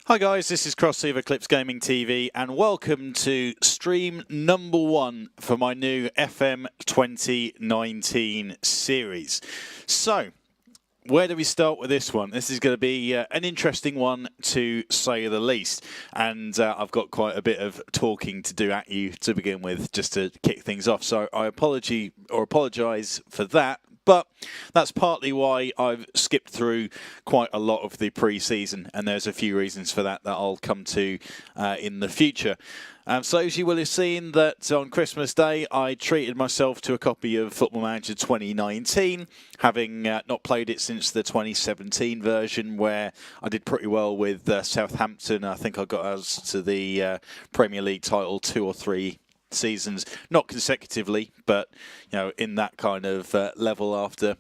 Hi guys, this is Crossover Clips Gaming TV and welcome to stream number 1 for my new FM 2019 series. So, where do we start with this one? This is going to be an interesting one to say the least, and I've got quite a bit of talking to do at you to begin with just to kick things off, so I apologise for that. But that's partly why I've skipped through quite a lot of the pre-season, and there's a few reasons for that I'll come to in the future. So as you will have seen that on Christmas Day, I treated myself to a copy of Football Manager 2019, having not played it since the 2017 version, where I did pretty well with Southampton. I think I got us to the Premier League title 2 or 3 seasons, not consecutively, but in that kind of level after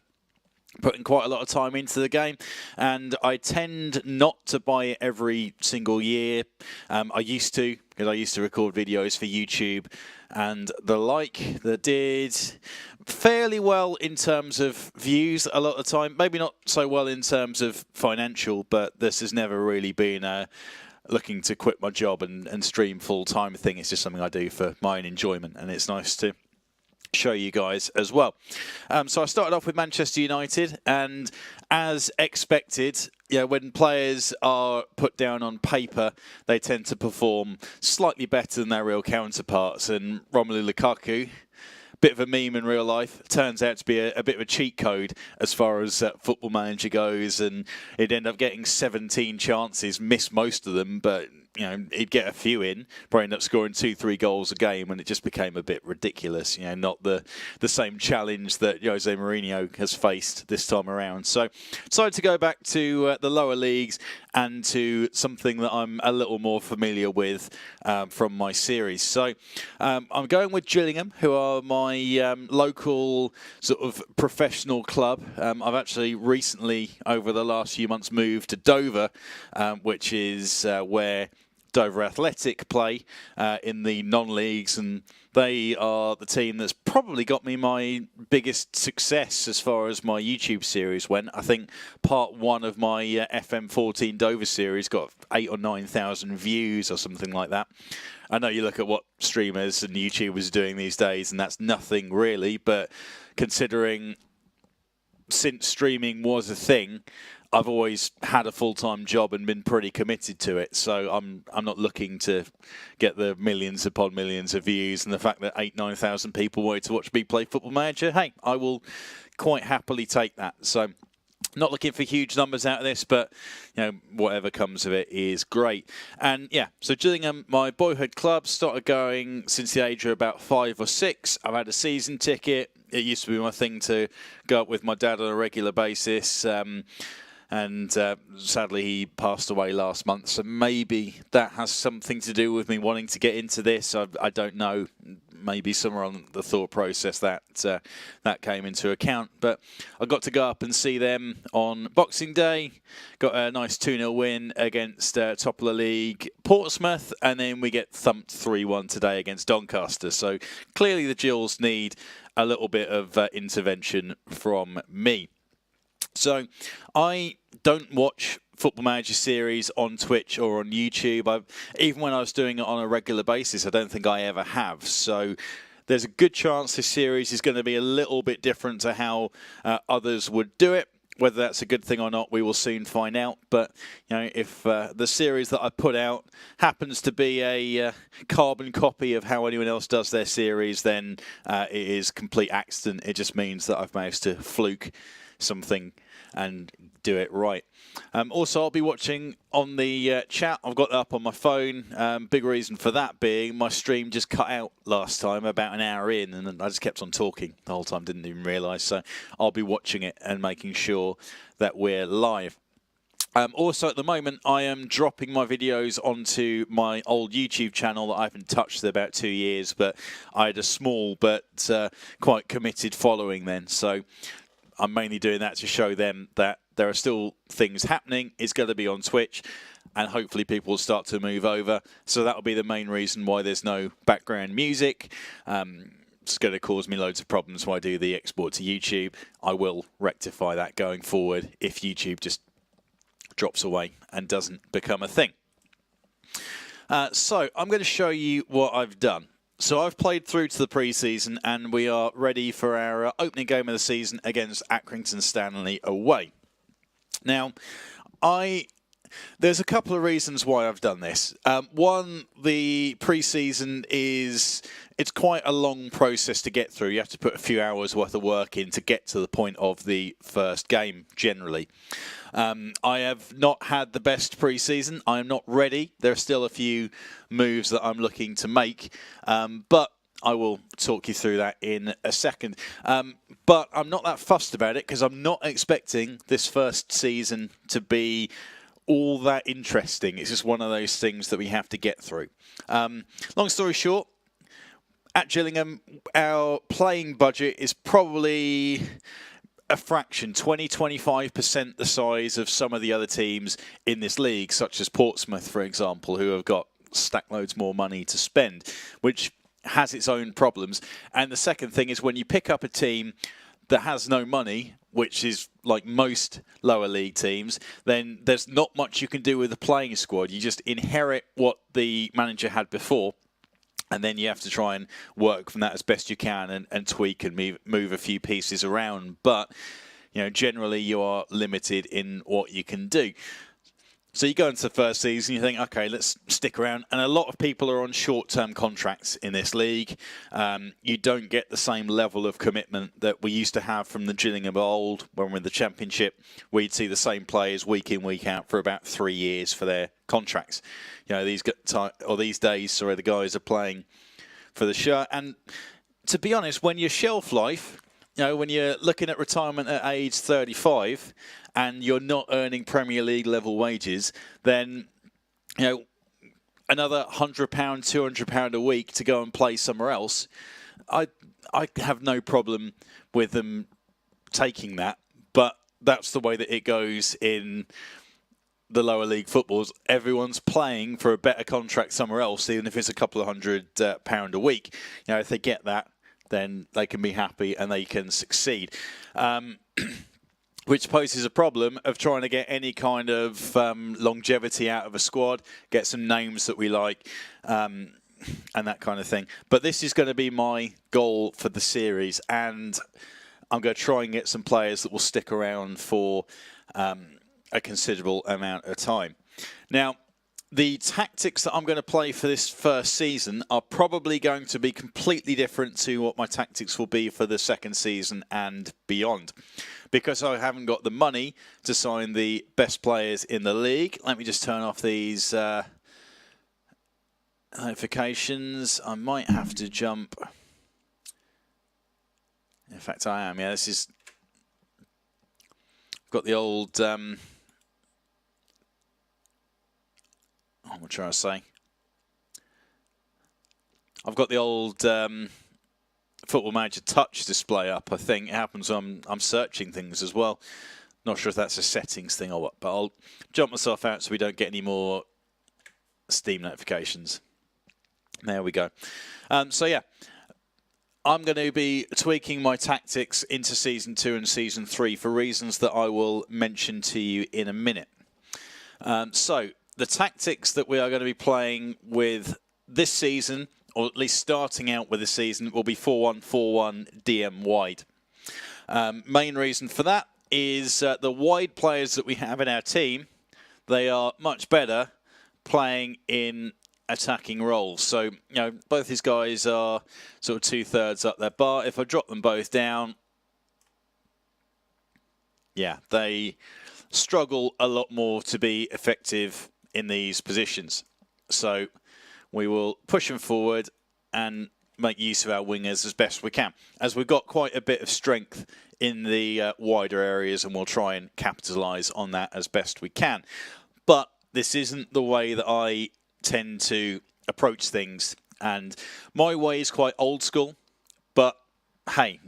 putting quite a lot of time into the game. And I tend not to buy it every single year. I used to, because I used to record videos for YouTube and the like that did fairly well in terms of views a lot of the time. Maybe not so well in terms of financial, but this has never really been a looking to quit my job and stream full-time thing. It's just something I do for my own enjoyment, and it's nice to show you guys as well. So I started off with Manchester United, and as expected, when players are put down on paper, they tend to perform slightly better than their real counterparts, and Romelu Lukaku, bit of a meme in real life, turns out to be a bit of a cheat code as far as Football Manager goes, and he'd end up getting 17 chances, miss most of them, but he'd get a few in, probably end up scoring 2-3 goals a game, and it just became a bit ridiculous. Not the same challenge that Jose Mourinho has faced this time around. So decided to go back to the lower leagues and to something that I'm a little more familiar with from my series. So I'm going with Gillingham, who are my local sort of professional club. I've actually recently, over the last few months, moved to Dover, which is where Dover Athletic play in the non-leagues, and they are the team that's probably got me my biggest success as far as my YouTube series went. I think part 1 of my FM14 Dover series got 8,000 or 9,000 views or something like that. I know you look at what streamers and YouTubers are doing these days, and that's nothing really, but considering since streaming was a thing, I've always had a full-time job and been pretty committed to it, so I'm not looking to get the millions upon millions of views, and the fact that 8,000-9,000 people wanted to watch me play Football Manager, hey, I will quite happily take that. So not looking for huge numbers out of this, but whatever comes of it is great. And yeah, so Gillingham, my boyhood club, started going since the age of about 5 or 6. I've had a season ticket. It used to be my thing to go up with my dad on a regular basis. And sadly he passed away last month, so maybe that has something to do with me wanting to get into this. I don't know, maybe somewhere on the thought process that came into account, but I got to go up and see them on Boxing Day, got a nice 2-0 win against top of the league Portsmouth, and then we get thumped 3-1 today against Doncaster. So clearly the Gills need a little bit of intervention from me. So I don't watch Football Manager series on Twitch or on YouTube. Even when I was doing it on a regular basis, I don't think I ever have. So there's a good chance this series is going to be a little bit different to how others would do it. Whether that's a good thing or not, we will soon find out. But if the series that I put out happens to be a carbon copy of how anyone else does their series, then it is complete accident. It just means that I've managed to fluke something and do it right. Also, I'll be watching on the chat. I've got that up on my phone. Big reason for that being my stream just cut out last time about an hour in, and I just kept on talking the whole time, didn't even realise. So I'll be watching it and making sure that we're live. Also, at the moment, I am dropping my videos onto my old YouTube channel that I haven't touched in about 2 years, but I had a small but quite committed following then. So I'm mainly doing that to show them that there are still things happening. It's going to be on Twitch, and hopefully people will start to move over. So that'll be the main reason why there's no background music. It's going to cause me loads of problems when I do the export to YouTube. I will rectify that going forward if YouTube just drops away and doesn't become a thing. So I'm going to show you what I've done. So I've played through to the pre-season, and we are ready for our opening game of the season against Accrington Stanley away. Now, there's a couple of reasons why I've done this. One, the pre-season it's quite a long process to get through. You have to put a few hours worth of work in to get to the point of the first game, generally. I have not had the best pre-season. I am not ready. There are still a few moves that I'm looking to make, but I will talk you through that in a second. But I'm not that fussed about it because I'm not expecting this first season to be all that interesting. It's just one of those things that we have to get through. Long story short, at Gillingham, our playing budget is probably a fraction, 20-25% the size of some of the other teams in this league, such as Portsmouth, for example, who have got stack loads more money to spend, which has its own problems. And the second thing is when you pick up a team that has no money, which is like most lower league teams, then there's not much you can do with the playing squad. You just inherit what the manager had before, and then you have to try and work from that as best you can and tweak and move a few pieces around. But, generally you are limited in what you can do. So you go into the first season, you think, okay, let's stick around. And a lot of people are on short-term contracts in this league. You don't get the same level of commitment that we used to have from the Gillingham of old when we're in the Championship. We'd see the same players week in, week out for about 3 years for their contracts. These days, the guys are playing for the shirt. And to be honest, when your shelf life, when you're looking at retirement at age 35 and you're not earning Premier League level wages, then, another £100, £200 a week to go and play somewhere else, I have no problem with them taking that. But that's the way that it goes in the lower league footballs. Everyone's playing for a better contract somewhere else, even if it's a couple of £100 a week. If they get that, then they can be happy and they can succeed. Which poses a problem of trying to get any kind of longevity out of a squad, get some names that we like, and that kind of thing. But this is going to be my goal for the series, and I'm going to try and get some players that will stick around for a considerable amount of time. Now, the tactics that I'm going to play for this first season are probably going to be completely different to what my tactics will be for the second season and beyond, because I haven't got the money to sign the best players in the league. Let me just turn off these notifications. I might have to jump. In fact, I am. Yeah, this is. I've got the old. I'm trying to say. I've got the old Football Manager Touch display up. I think it happens when I'm searching things as well. Not sure if that's a settings thing or what, but I'll jump myself out so we don't get any more Steam notifications. There we go. So yeah, I'm going to be tweaking my tactics into Season 2 and Season 3 for reasons that I will mention to you in a minute. So the tactics that we are going to be playing with this season, or at least starting out with the season, will be 4-1-4-1 DM wide. Main reason for that is the wide players that we have in our team, they are much better playing in attacking roles. So, both these guys are sort of 2/3 up their bar. If I drop them both down, yeah, they struggle a lot more to be effective in these positions. So we will push them forward and make use of our wingers as best we can, as we've got quite a bit of strength in the wider areas, and we'll try and capitalise on that as best we can. But this isn't the way that I tend to approach things, and my way is quite old school, but hey,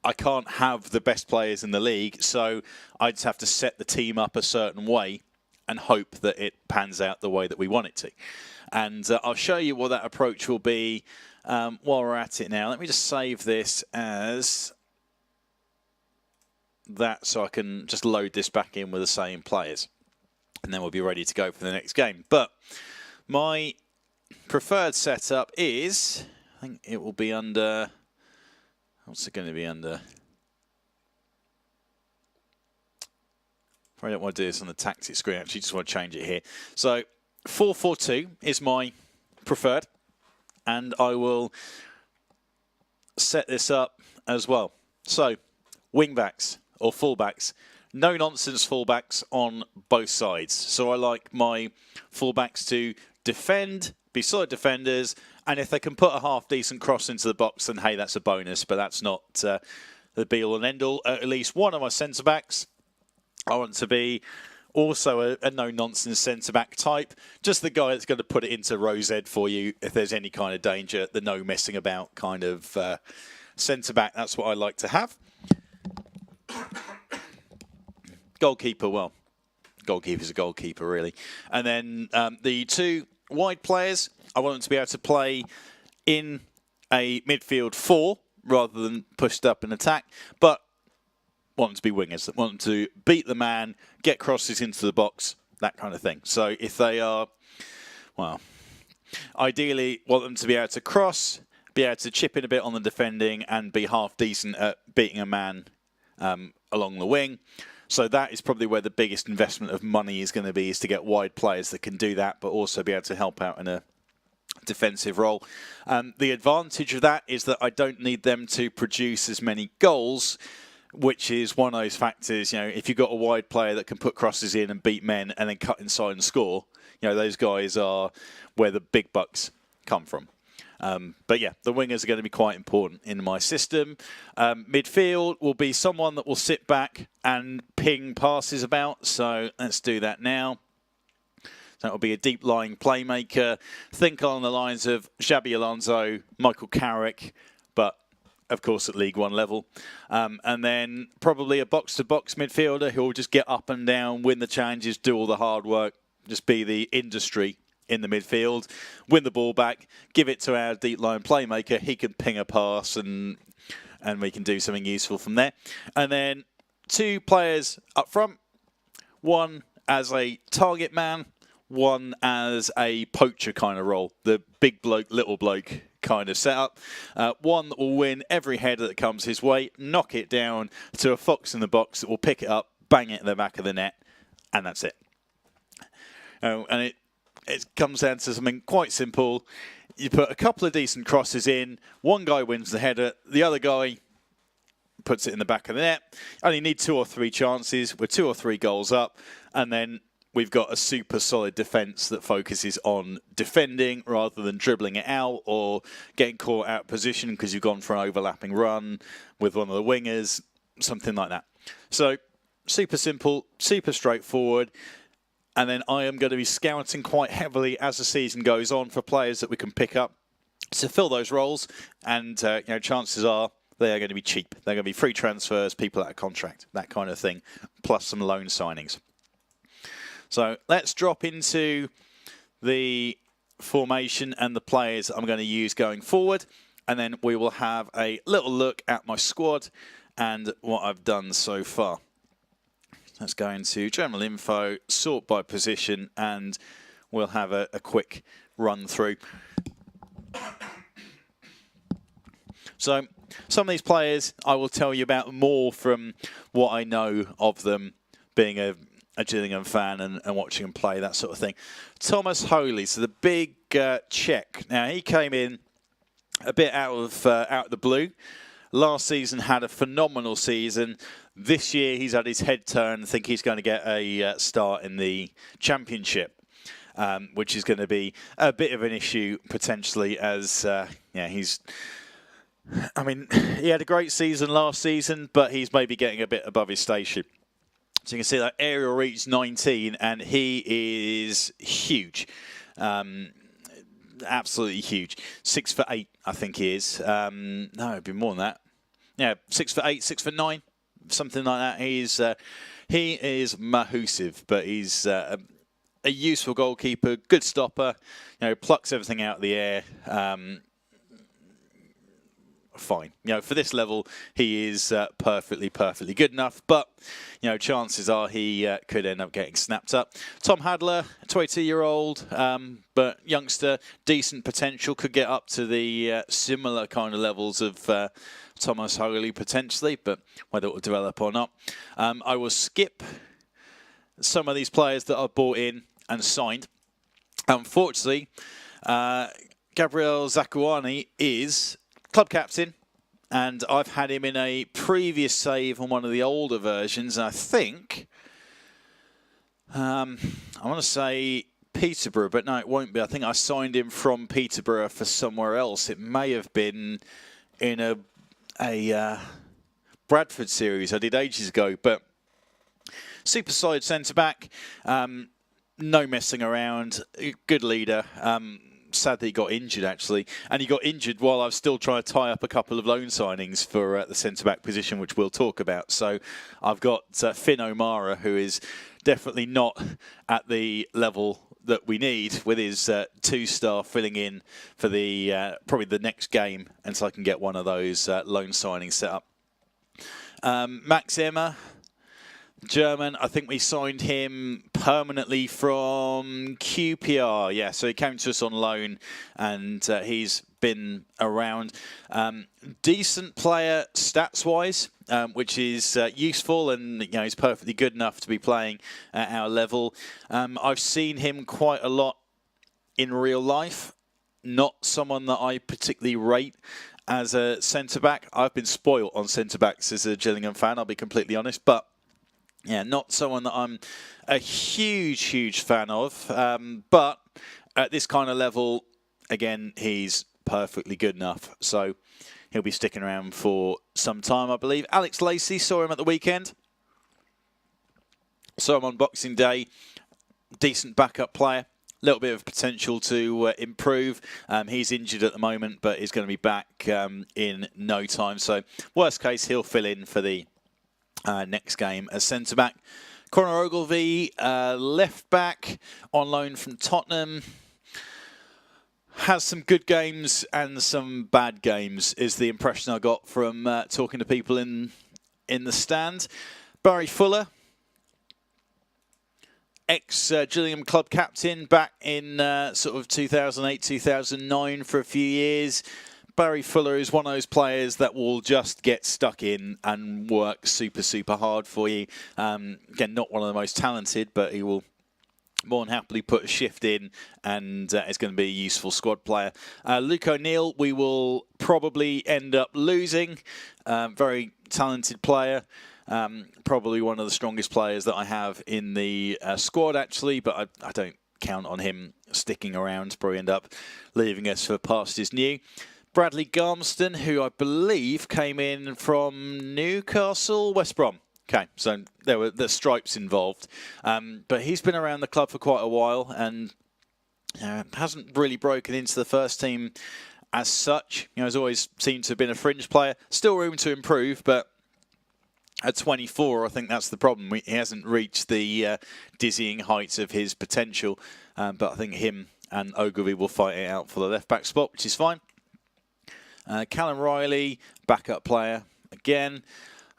I can't have the best players in the league, so I just have to set the team up a certain way and hope that it pans out the way that we want it to. And I'll show you what that approach will be while we're at it now. Let me just save this as that so I can just load this back in with the same players. And then we'll be ready to go for the next game. But My preferred setup is, I think it will be under, what's it going to be under? I don't want to do this on the tactics screen, actually, just want to change it here. So 4-4-2 is my preferred, and I will set this up as well. So wing-backs or full-backs, no-nonsense full-backs on both sides. So I like my full-backs to defend, be solid defenders, and if they can put a half-decent cross into the box, then hey, that's a bonus, but that's not the be-all and end-all. At least one of my centre-backs, I want to be also a no-nonsense centre-back type, just the guy that's going to put it into row Z for you if there's any kind of danger, the no messing about kind of centre-back. That's what I like to have. Goalkeeper, well, goalkeeper's a goalkeeper, really. And then the two wide players, I want them to be able to play in a midfield 4 rather than pushed up in attack, but want them to be wingers, that want them to beat the man, get crosses into the box, that kind of thing. So if they are, well, ideally want them to be able to cross, be able to chip in a bit on the defending, and be half decent at beating a man along the wing. So that is probably where the biggest investment of money is going to be, is to get wide players that can do that, but also be able to help out in a defensive role. The advantage of that is that I don't need them to produce as many goals, which is one of those factors. You know, if you've got a wide player that can put crosses in and beat men and then cut inside and score, you know, those guys are where the big bucks come from. But yeah, the wingers are going to be quite important in my system. Midfield will be someone that will sit back and ping passes about. So let's do that now. That will be a deep-lying playmaker. Think along the lines of Xabi Alonso, Michael Carrick, but of course at League One level. And then probably a box-to-box midfielder who will just get up and down, win the challenges, do all the hard work, just be the industry in the midfield, win the ball back, give it to our deep-line playmaker. He can ping a pass and we can do something useful from there. And then two players up front, one as a target man, one as a poacher kind of role, the big bloke, little bloke kind of setup. One that will win every header that comes his way, knock it down to a fox in the box that will pick it up, bang it in the back of the net, and that's it. And it comes down to something quite simple. You put a couple of decent crosses in, one guy wins the header, the other guy puts it in the back of the net. Only need 2 or 3 chances, we're 2 or 3 goals up, and then we've got a super solid defence that focuses on defending rather than dribbling it out or getting caught out of position because you've gone for an overlapping run with one of the wingers, something like that. So super simple, super straightforward. And then I am going to be scouting quite heavily as the season goes on for players that we can pick up to fill those roles. And chances are they are going to be cheap. They're going to be free transfers, people out of contract, that kind of thing, plus some loan signings. So let's drop into the formation and the players that I'm going to use going forward. And then we will have a little look at my squad and what I've done so far. Let's go into general info, sort by position, and we'll have a quick run through. So some of these players I will tell you about more from what I know of them, being a Gillingham fan and watching them play, that sort of thing. Thomas Holy, so the big Czech. Now, he came in a bit out of the blue. Last season had a phenomenal season. This year he's had his head turned. I think he's going to get a start in the Championship, which is going to be a bit of an issue potentially as, he's... I mean, he had a great season last season, but he's maybe getting a bit above his station. So you can see that aerial reach 19, and he is huge. Absolutely huge. 6'8", I think he is. No, it'd be more than that. Yeah, 6'8", 6'9", something like that. He is massive, but he's a useful goalkeeper, good stopper. Plucks everything out of the air. fine. For this level, he is perfectly good enough. But, chances are he could end up getting snapped up. Tom Hadler, 22-year-old, but youngster, decent potential, could get up to the similar kind of levels of Thomas Holy potentially, but whether it will develop or not. I will skip some of these players that I've bought in and signed. Unfortunately, Gabriel Zakuani is club captain, and I've had him in a previous save on one of the older versions. And I think, I want to say Peterborough, but no, it won't be. I think I signed him from Peterborough for somewhere else. It may have been in a Bradford series I did ages ago, but super solid centre-back, no messing around, good leader. Sad that he got injured, actually. And he got injured while I was still trying to tie up a couple of loan signings for the centre-back position, which we'll talk about. So I've got Finn O'Mara, who is definitely not at the level that we need, with his 2-star filling in for the probably the next game, until I can get one of those loan signings set up. Max Emmer, German, I think we signed him permanently from QPR. Yeah, so he came to us on loan, and he's been around. Decent player stats-wise, which is useful, and he's perfectly good enough to be playing at our level. I've seen him quite a lot in real life. Not someone that I particularly rate as a centre-back. I've been spoilt on centre-backs as a Gillingham fan, I'll be completely honest, but yeah, not someone that I'm a huge fan of. But at this kind of level, again, he's perfectly good enough. So he'll be sticking around for some time, I believe. Alex Lacey, saw him at the weekend. Saw him on Boxing Day. Decent backup player. A little bit of potential to improve. He's injured at the moment, but he's going to be back in no time. So worst case, he'll fill in for the next game as centre-back. Conor Ogilvie, left-back, on loan from Tottenham. Has some good games and some bad games, is the impression I got from talking to people in the stand. Barry Fuller, ex-Gillingham club captain, back in sort of 2008, 2009 for a few years. Barry Fuller is one of those players that will just get stuck in and work super hard for you. Again, not one of the most talented, but he will more than happily put a shift in, and is going to be a useful squad player. Luke O'Neill, we will probably end up losing. Very talented player. Probably one of the strongest players that I have in the squad, actually, but I don't count on him sticking around. Probably end up leaving us for past is new. Bradley Garmston, who I believe came in from Newcastle, West Brom. Okay, so there were the stripes involved. But he's been around the club for quite a while, and hasn't really broken into the first team as such. Has always seemed to have been a fringe player. Still room to improve, but at 24, I think that's the problem. He hasn't reached the dizzying heights of his potential. But I think him and Ogilvie will fight it out for the left-back spot, which is fine. Callum Riley, backup player again.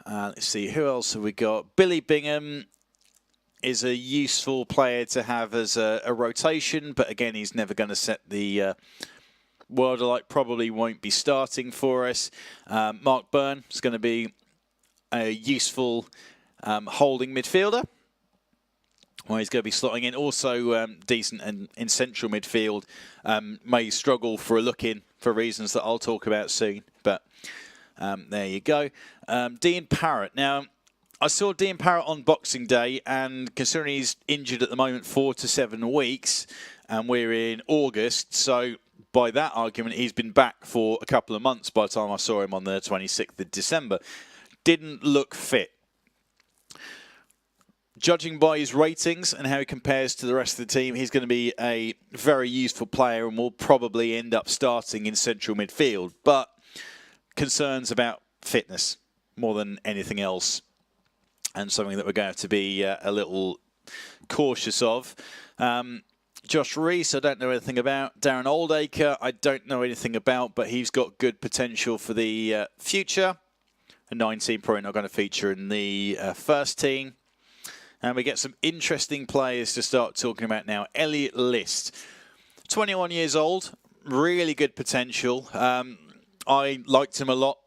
Let's see, who else have we got? Billy Bingham is a useful player to have as a rotation, but again, he's never going to set the world alight. Probably won't be starting for us. Mark Byrne is going to be a useful holding midfielder, where he's going to be slotting in. Also decent in central midfield. May struggle for a look-in for reasons that I'll talk about soon. But there you go. Dean Parrott. Now, I saw Dean Parrott on Boxing Day, and considering he's injured at the moment 4 to 7 weeks, and we're in August, so by that argument, he's been back for a couple of months by the time I saw him on the 26th of December. Didn't look fit. Judging by his ratings and how he compares to the rest of the team, he's going to be a very useful player and will probably end up starting in central midfield. But concerns about fitness more than anything else, and something that we're going to have to be a little cautious of. Josh Reese, I don't know anything about. Darren Oldacre, I don't know anything about, but he's got good potential for the future. A 19, probably not going to feature in the first team. And we get some interesting players to start talking about now. Elliot List, 21 years old, really good potential. I liked him a lot.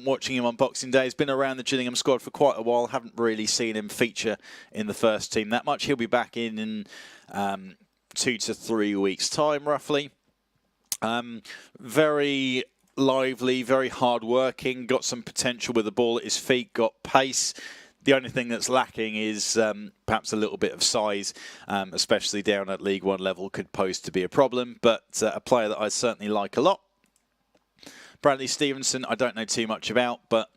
Watching him on Boxing Day. He's been around the Gillingham squad for quite a while. Haven't really seen him feature in the first team that much. He'll be back in 2 to 3 weeks' time, roughly. Very lively, very hard-working, got some potential with the ball at his feet, got pace. The only thing that's lacking is perhaps a little bit of size, especially down at League One level, could pose to be a problem, but a player that I certainly like a lot. Bradley Stevenson, I don't know too much about, but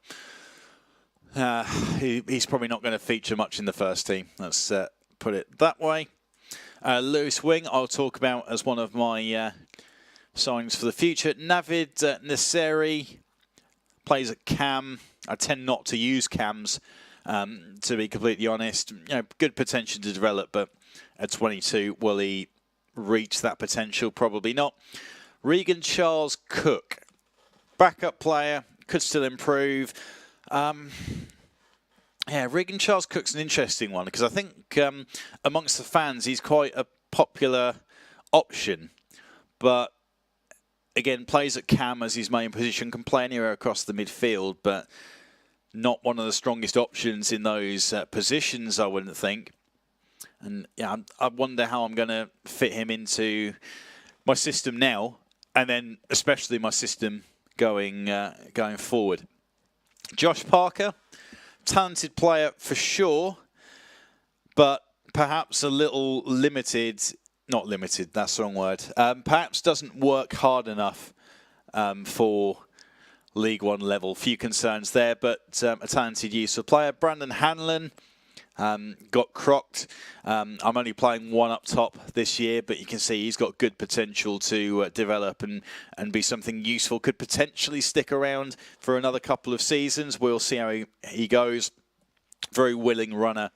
he's probably not going to feature much in the first team. Let's put it that way. Lewis Wing, I'll talk about as one of my signings for the future. Navid Nasseri plays at cam. I tend not to use cams, to be completely honest. You know, good potential to develop, but at 22, will he reach that potential? Probably not. Regan Charles Cook, backup player, could still improve. Yeah, Regan Charles Cook's an interesting one because I think amongst the fans he's quite a popular option, but again plays at cam as his main position, can play anywhere across the midfield, but not one of the strongest options in those positions, I wouldn't think. And yeah, I wonder how I'm going to fit him into my system now, and then especially my system going forward. Josh Parker, talented player for sure, but perhaps a little limited. Not limited, that's the wrong word. Perhaps doesn't work hard enough for League One level. Few concerns there, but a talented, useful player. Brandon Hanlon got crocked. I'm only playing one up top this year, but you can see he's got good potential to develop and be something useful. Could potentially stick around for another couple of seasons. We'll see how he goes. Very willing runner,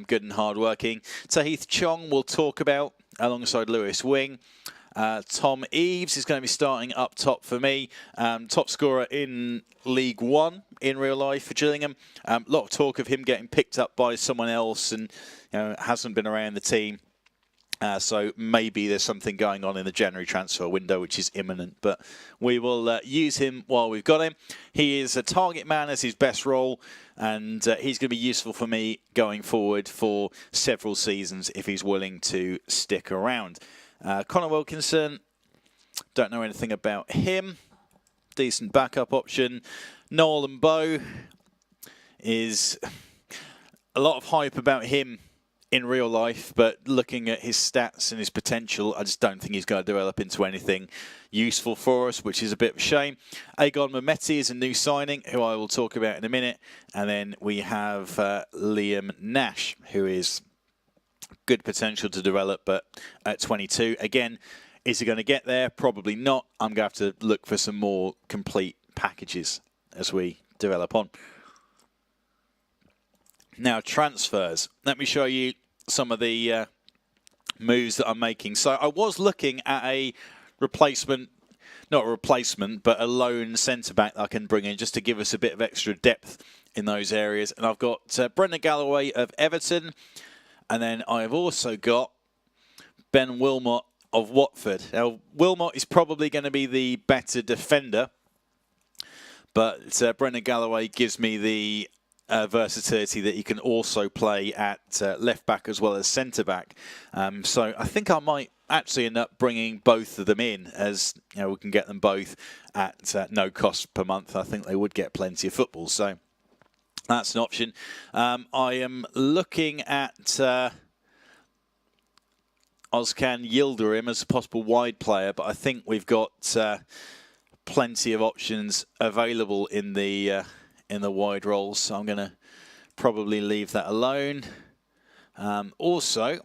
good and hard-working. Tahith Chong we'll talk about alongside Lewis Wing. Tom Eves is going to be starting up top for me. Top scorer in League One in real life for Gillingham. A lot of talk of him getting picked up by someone else and hasn't been around the team. So maybe there's something going on in the January transfer window, which is imminent. But we will use him while we've got him. He is a target man as his best role, and he's going to be useful for me going forward for several seasons if he's willing to stick around. Connor Wilkinson, don't know anything about him. Decent backup option. Noel and Bow is a lot of hype about him in real life, but looking at his stats and his potential, I just don't think he's going to develop into anything useful for us, which is a bit of a shame. Agon Mehmeti is a new signing, who I will talk about in a minute. And then we have Liam Nash, who is good potential to develop, but at 22. Again, is he going to get there? Probably not. I'm going to have to look for some more complete packages as we develop on. Now, transfers. Let me show you some of the moves that I'm making. So I was looking at a replacement, not a replacement, but a lone centre-back that I can bring in just to give us a bit of extra depth in those areas. And I've got Brendan Galloway of Everton. And then I've also got Ben Wilmot of Watford. Now, Wilmot is probably going to be the better defender, but Brendan Galloway gives me the versatility that he can also play at left back as well as centre back. So I think I might actually end up bringing both of them in, as we can get them both at no cost per month. I think they would get plenty of football, so that's an option. I am looking at Ozcan Yildirim as a possible wide player, but I think we've got plenty of options available in the wide roles, so I'm going to probably leave that alone. Also,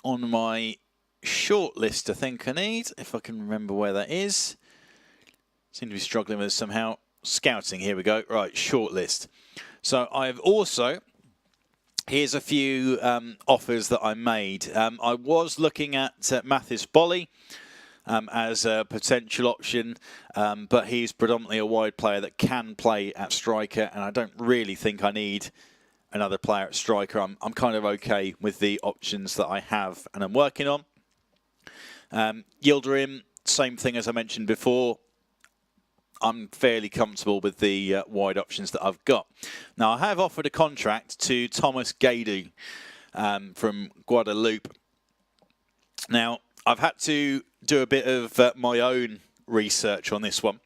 on my short list, I think I need, if I can remember where that is. Seem to be struggling with it somehow. Scouting, here we go. Right, short list. So I've also here's a few offers that I made. I was looking at Mathis Bolly as a potential option, but he's predominantly a wide player that can play at striker, and I don't really think I need another player at striker. I'm kind of okay with the options that I have and I'm working on. Yildirim, same thing as I mentioned before. I'm fairly comfortable with the wide options that I've got. Now, I have offered a contract to Thomas Gaidu from Guadeloupe. Now, I've had to do a bit of my own research on this one,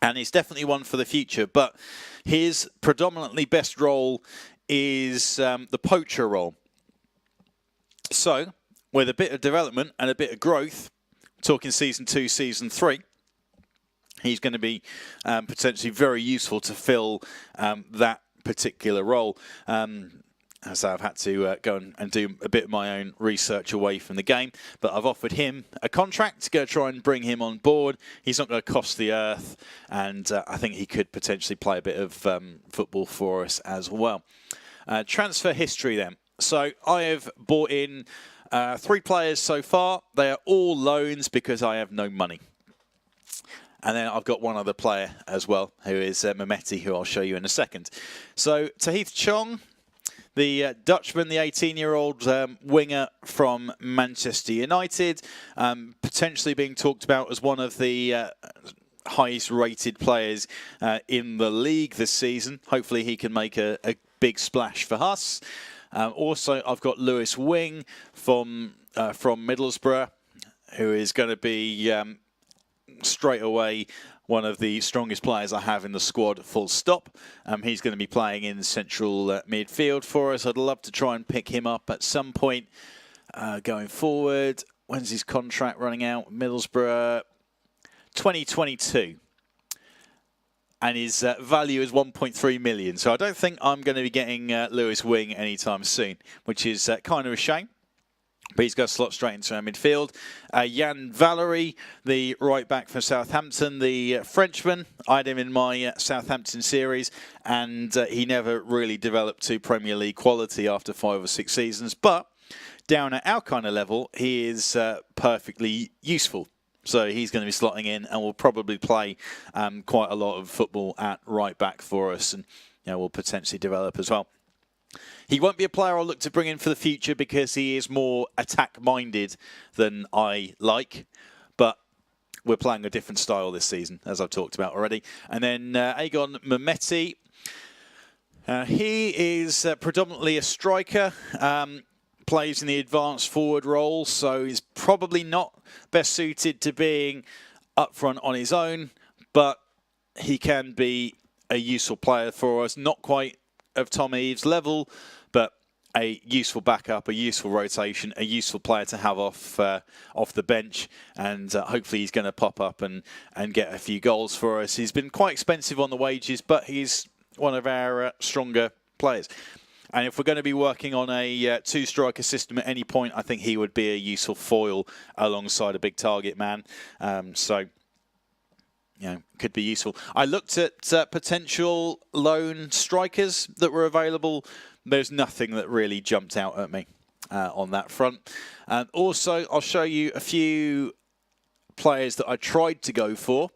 and it's definitely one for the future, but his predominantly best role is the poacher role. So, with a bit of development and a bit of growth, talking Season 2, Season 3, he's going to be potentially very useful to fill that particular role. As I've had to go and do a bit of my own research away from the game. But I've offered him a contract to go try and bring him on board. He's not going to cost the earth, and I think he could potentially play a bit of football for us as well. Transfer history then. So I have bought in 3 players so far. They are all loans because I have no money. And then I've got one other player as well, who is Mehmeti, who I'll show you in a second. So Tahith Chong, the Dutchman, the 18-year-old winger from Manchester United, potentially being talked about as one of the highest rated players in the league this season. Hopefully he can make a big splash for us. Also, I've got Lewis Wing from Middlesbrough, who is going to be straight away one of the strongest players I have in the squad, full stop. He's going to be playing in central midfield for us. I'd love to try and pick him up at some point going forward. When's his contract running out? Middlesbrough, 2022. And his value is 1.3 million. So I don't think I'm going to be getting Lewis Wing anytime soon, which is kind of a shame. But he's got to slot straight into our midfield. Jan Valery, the right back from Southampton, the Frenchman. I had him in my Southampton series, and he never really developed to Premier League quality after 5 or 6 seasons. But down at our kind of level, he is perfectly useful. So he's going to be slotting in and will probably play quite a lot of football at right back for us, and will potentially develop as well. He won't be a player I'll look to bring in for the future because he is more attack-minded than I like. But we're playing a different style this season, as I've talked about already. And then Agon Mehmeti. He is predominantly a striker. Plays in the advanced forward role, so he's probably not best suited to being up front on his own. But he can be a useful player for us. Not quite of Tom Eaves' level, but a useful backup, a useful rotation, a useful player to have off the bench, and hopefully he's going to pop up and get a few goals for us. He's been quite expensive on the wages, but he's one of our stronger players. And if we're going to be working on a 2-striker system at any point, I think he would be a useful foil alongside a big target man. So could be useful. I looked at potential loan strikers that were available. There's nothing that really jumped out at me on that front. Also, I'll show you a few players that I tried to go for.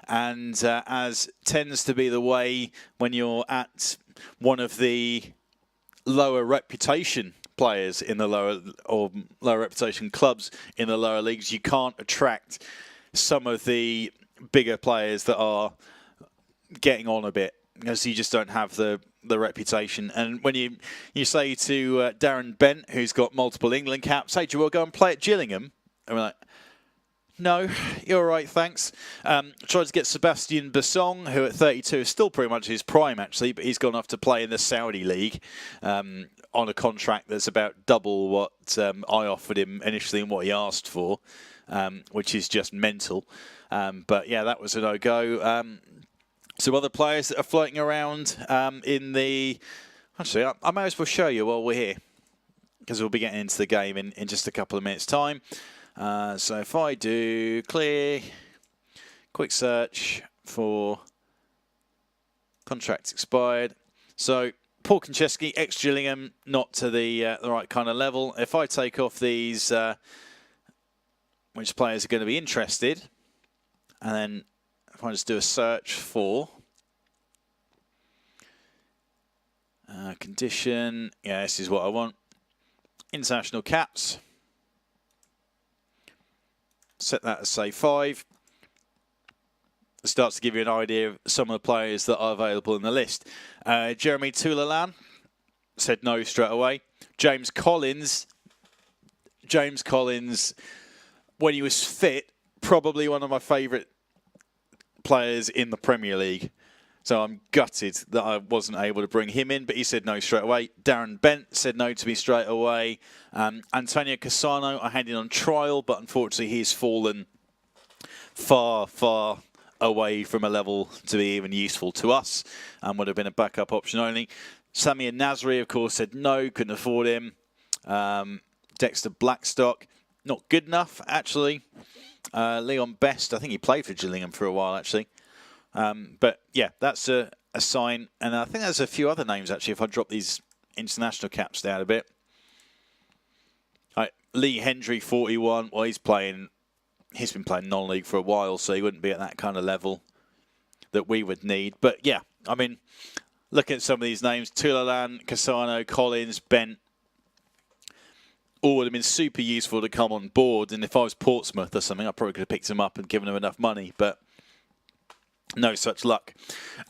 And as tends to be the way when you're at one of the lower reputation players in the lower reputation clubs in the lower leagues, you can't attract some of the bigger players that are getting on a bit because you just don't have the reputation. And when you say to Darren Bent, who's got multiple England caps, hey, do you want to go and play at Gillingham? And we're like, no, you're all right, thanks. Tried to get Sebastian Bassong, who at 32 is still pretty much his prime, actually, but he's gone off to play in the Saudi League on a contract that's about double what I offered him initially and what he asked for, which is just mental. But yeah, that was a no-go. Some other players that are floating around in the... Actually, I may as well show you while we're here, because we'll be getting into the game in just a couple of minutes' time. So if I do clear, quick search for contracts expired. So Paul Konchesky, ex-Gillingham, not to the right kind of level. If I take off these, which players are going to be interested, and then if I just do a search for condition, yeah, this is what I want. International caps. Set that as, say, 5. It starts to give you an idea of some of the players that are available in the list. Jeremy Toulalan said no straight away. James Collins, when he was fit, probably one of my favourite players in the Premier League. So I'm gutted that I wasn't able to bring him in, but he said no straight away. Darren Bent said no to me straight away. Antonio Cassano, I had in on trial, but unfortunately he's fallen far, far away from a level to be even useful to us, and would have been a backup option only. Samir Nasri, of course, said no, couldn't afford him. Dexter Blackstock, not good enough, actually. Leon Best, I think he played for Gillingham for a while, actually. But yeah, that's a sign. And I think there's a few other names, actually, if I drop these international caps down a bit. Lee Hendry, 41. Well, he's been playing non-league for a while, so he wouldn't be at that kind of level that we would need. But yeah, I mean, look at some of these names. Toulalan, Cassano, Collins, Bent. All would have been super useful to come on board. And if I was Portsmouth or something, I probably could have picked them up and given them enough money. But no such luck.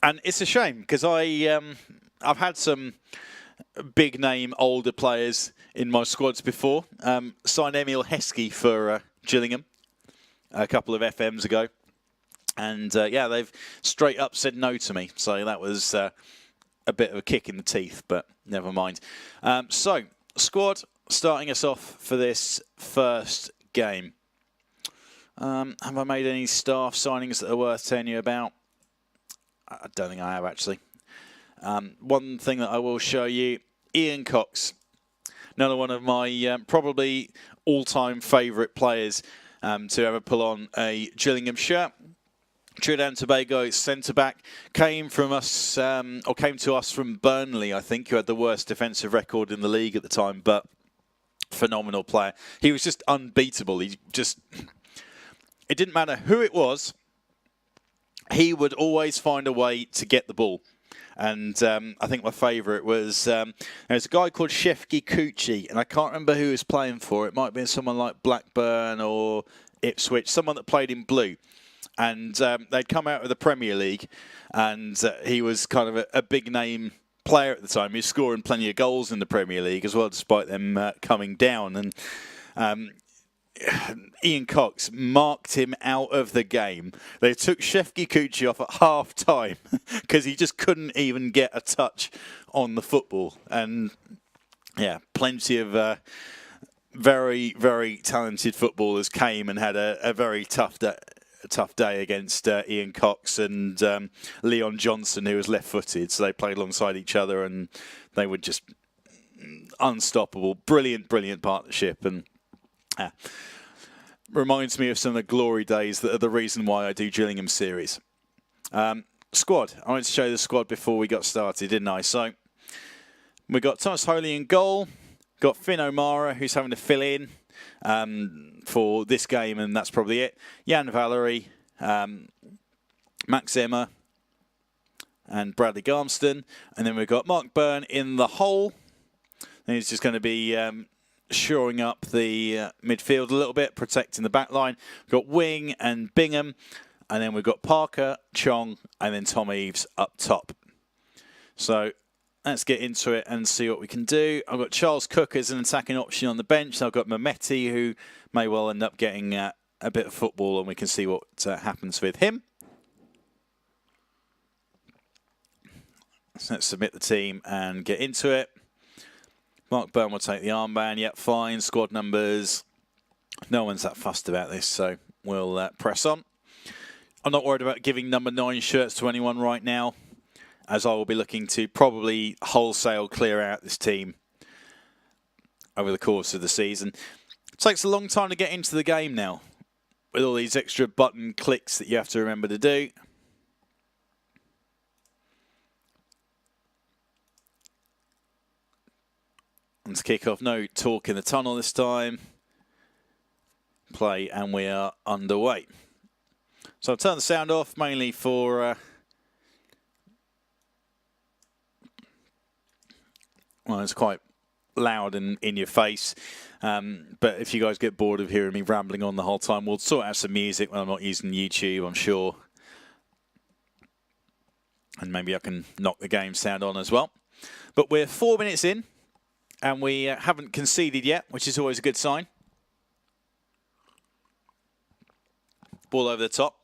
And it's a shame, because I've had some big-name older players in my squads before. Signed Emil Heskey for Gillingham a couple of FMs ago. And, yeah, they've straight up said no to me. So that was a bit of a kick in the teeth, but never mind. So, squad starting us off for this first game. Have I made any staff signings that are worth telling you about? I don't think I have, actually. One thing that I will show you, Ian Cox. Another one of my probably all-time favourite players to ever pull on a Gillingham shirt. Trinidad and Tobago centre-back, came to us from Burnley, I think, who had the worst defensive record in the league at the time, but phenomenal player. He was just unbeatable. It didn't matter who it was, he would always find a way to get the ball. And I think my favourite was, there's a guy called Shefki Kuchi, and I can't remember who he was playing for. It might have been someone like Blackburn or Ipswich, someone that played in blue. And they'd come out of the Premier League, and he was kind of a big-name player at the time. He was scoring plenty of goals in the Premier League as well, despite them coming down. And Ian Cox marked him out of the game. They took Shefki Kuchi off at half-time because he just couldn't even get a touch on the football. And, yeah, plenty of very, very talented footballers came and had a very tough day against Ian Cox and Leon Johnson, who was left-footed. So they played alongside each other, and they were just unstoppable. Brilliant, brilliant partnership. And reminds me of some of the glory days that are the reason why I do Gillingham series. Squad. I wanted to show you the squad before we got started, didn't I? So we got Thomas Holy in goal. Got Finn O'Mara, who's having to fill in for this game, and that's probably it. Jan Valery, Max Emmer, and Bradley Garmston. And then we've got Mark Byrne in the hole. And he's just going to be shoring up the midfield a little bit, protecting the back line. We've got Wing and Bingham. And then we've got Parker, Chong, and then Tom Eaves up top. So let's get into it and see what we can do. I've got Charles Cook as an attacking option on the bench. I've got Mehmeti, who may well end up getting a bit of football, and we can see what happens with him. So let's submit the team and get into it. Mark Byrne will take the armband. Yep, fine. Squad numbers. No one's that fussed about this, so we'll press on. I'm not worried about giving number 9 shirts to anyone right now, as I will be looking to probably wholesale clear out this team over the course of the season. It takes a long time to get into the game now, with all these extra button clicks that you have to remember to do. And to kick off, no talk in the tunnel this time. Play, and we are underway. So I'll turn the sound off mainly for well, it's quite loud and in your face. But if you guys get bored of hearing me rambling on the whole time, we'll sort out some music when I'm not using YouTube, I'm sure. And maybe I can knock the game sound on as well. But we're 4 minutes in, and we haven't conceded yet, which is always a good sign. Ball over the top.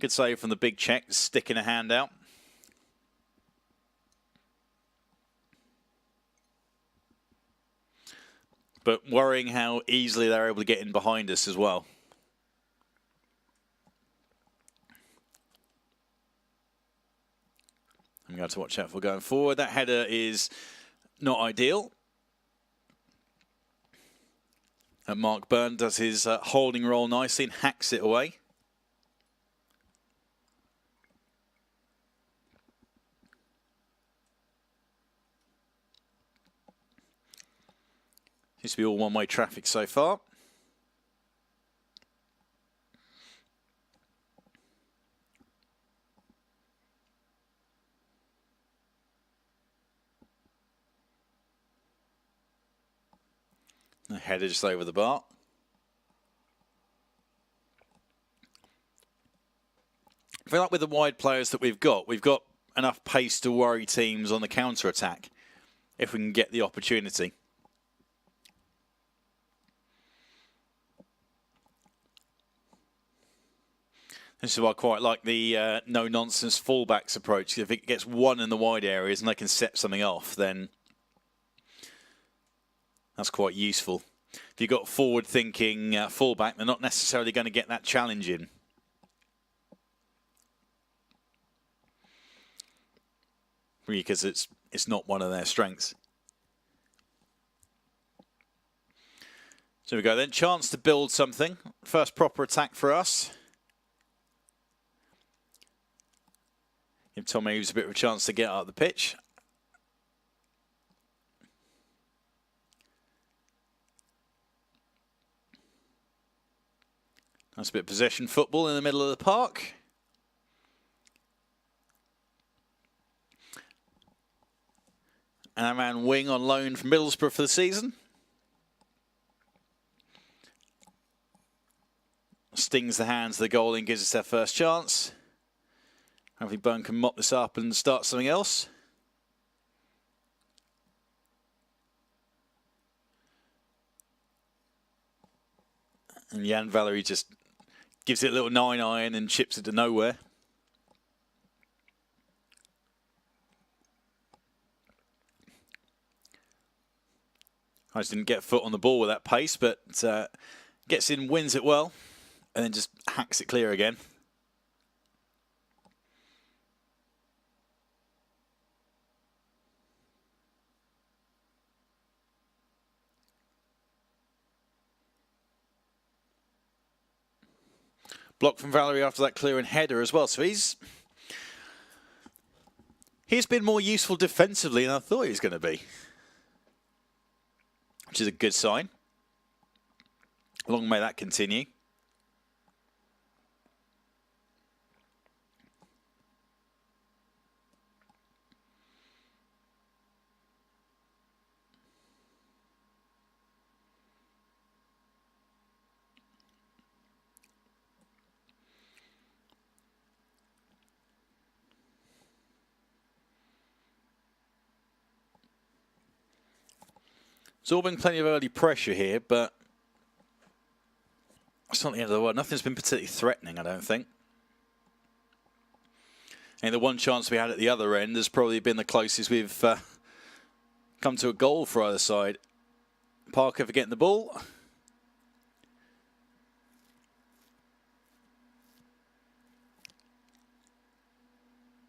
Good save from the big check, sticking a hand out. But worrying how easily they're able to get in behind us as well. I'm going to watch out for going forward. That header is not ideal. And Mark Byrne does his holding role nicely and hacks it away. Seems to be all one-way traffic so far. The header just over the bar. I feel like with the wide players that we've got enough pace to worry teams on the counter-attack if we can get the opportunity. This is why I quite like the no-nonsense fullbacks approach. If it gets one in the wide areas and they can set something off, then that's quite useful. If you've got forward-thinking fullback, they're not necessarily going to get that challenge in. Because it's not one of their strengths. So we go then. Chance to build something. First proper attack for us. Give Tom Eaves a bit of a chance to get out of the pitch. That's a bit of possession football in the middle of the park. And our man Wing on loan from Middlesbrough for the season. Stings the hands of the goalie and gives us their first chance. Hopefully Byrne can mop this up and start something else. And Jan Valery just gives it a little 9-iron and chips it to nowhere. I just didn't get a foot on the ball with that pace, but gets in, wins it well, and then just hacks it clear again. Block from Valery after that clear and header as well. So he's been more useful defensively than I thought he was going to be, which is a good sign. Long may that continue. There's all been plenty of early pressure here, but it's not the end of the world. Nothing's been particularly threatening, I don't think. And the one chance we had at the other end has probably been the closest we've come to a goal for either side. Parker for getting the ball.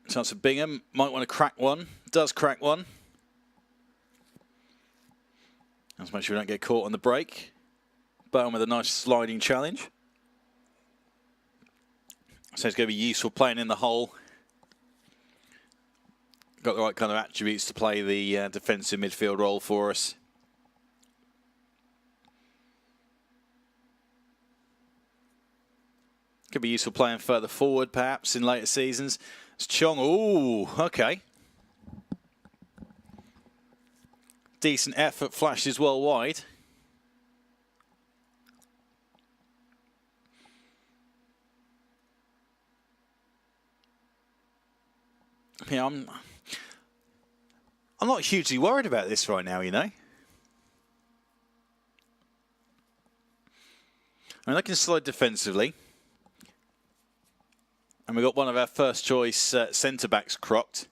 Chance for Bingham. Might want to crack one. Does crack one. Let's make sure we don't get caught on the break. Byrne with a nice sliding challenge. So it's going to be useful playing in the hole. got the right kind of attributes to play the defensive midfield role for us. Could be useful playing further forward, perhaps, in later seasons. It's Chong. Ooh, okay. Decent effort, flashes well wide. Yeah, I'm not hugely worried about this right now, you know. I mean, they can slide defensively. And we've got one of our first choice centre-backs crocked.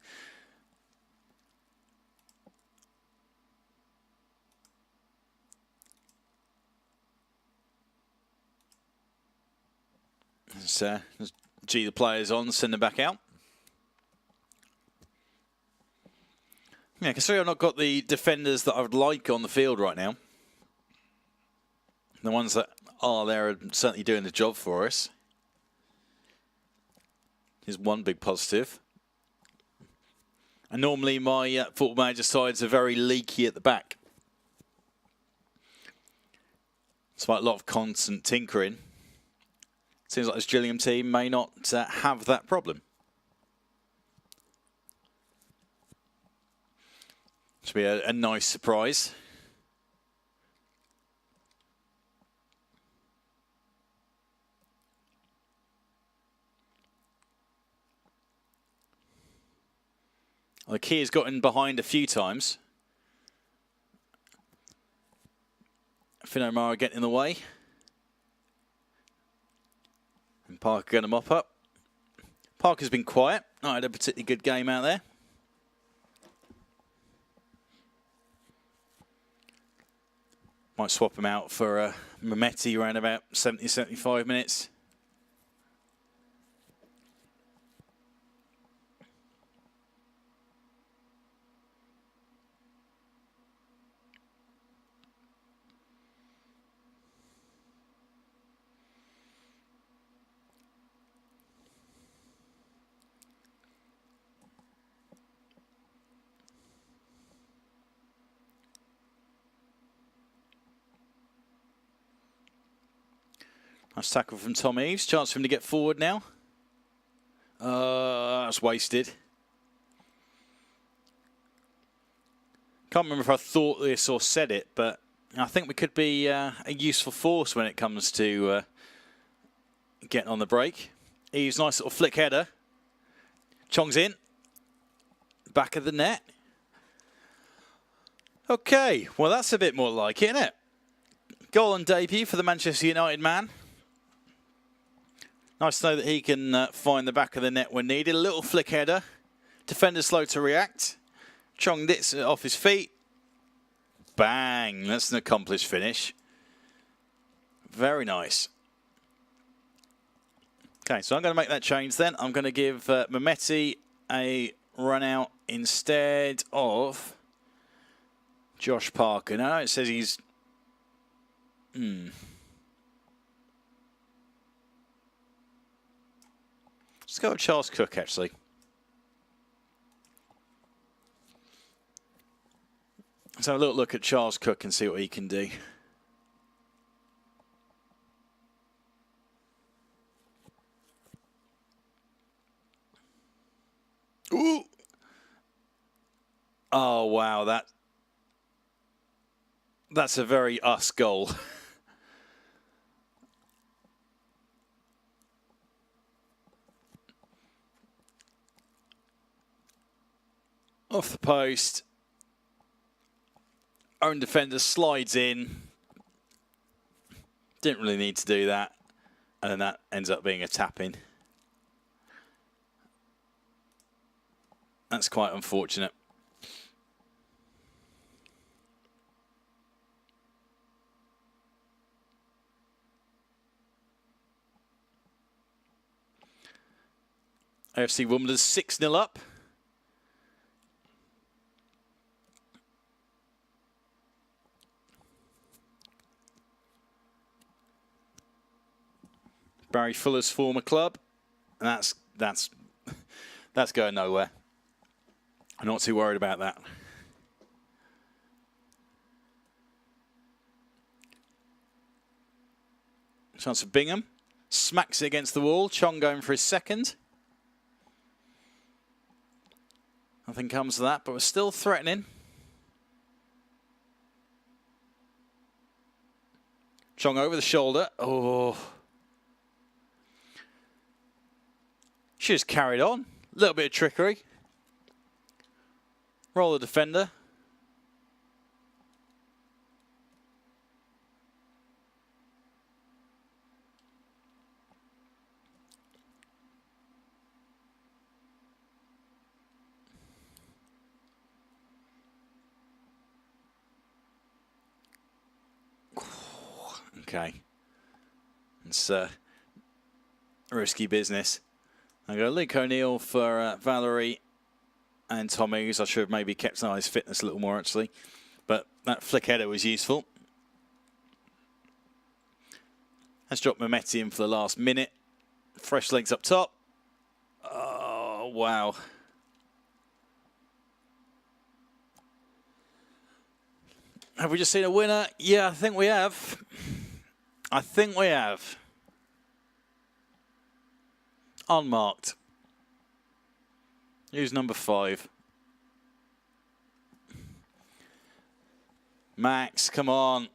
So, let's G the players on, send them back out. Yeah, considering I've not got the defenders that I would like on the field right now. The ones that are there are certainly doing the job for us. Here's one big positive. And normally my Football Manager sides are very leaky at the back. Despite a lot of constant tinkering. Seems like this Gillingham team may not have that problem. Should be a nice surprise. The key has gotten behind a few times. Finn O'Mara getting in the way. And Parker going to mop up. Parker's been quiet. Not had a particularly good game out there. Might swap him out for Mehmeti around about 70, 75 minutes. Nice tackle from Tom Eaves. Chance for him to get forward now. That's wasted. Can't remember if I thought this or said it, but I think we could be a useful force when it comes to getting on the break. Eaves, nice little flick header. Chong's in. Back of the net. Okay, well that's a bit more like it, isn't it? Goal and debut for the Manchester United man. Nice to know that he can find the back of the net when needed. A little flick header. Defender slow to react. Chong nits it off his feet. Bang. That's an accomplished finish. Very nice. Okay, so I'm going to make that change then. I'm going to give Mehmeti a run out instead of Josh Parker. Now it says he's... Let's go with Charles Cook, actually. Let's have a little look at Charles Cook and see what he can do. Ooh! Oh, wow, that's a very us goal. Off the post. Own defender slides in. Didn't really need to do that. And then that ends up being a tap-in. That's quite unfortunate. AFC Wimbledon 6-0 up. Barry Fuller's former club, and that's going nowhere. I'm not too worried about that. Chance for Bingham. Smacks it against the wall. Chong going for his second. Nothing comes to that, but we're still threatening. Chong over the shoulder. Oh. She just carried on. A little bit of trickery. Roll the defender. Okay. It's risky business. I go Luke O'Neill for Valerie and Tom Hughes. I should have maybe kept an eye on his fitness a little more, actually. But that flick header was useful. Has dropped Mehmeti in for the last minute. Fresh legs up top. Oh, wow. Have we just seen a winner? Yeah, I think we have. I think we have. Unmarked. Who's number 5? Max, come on.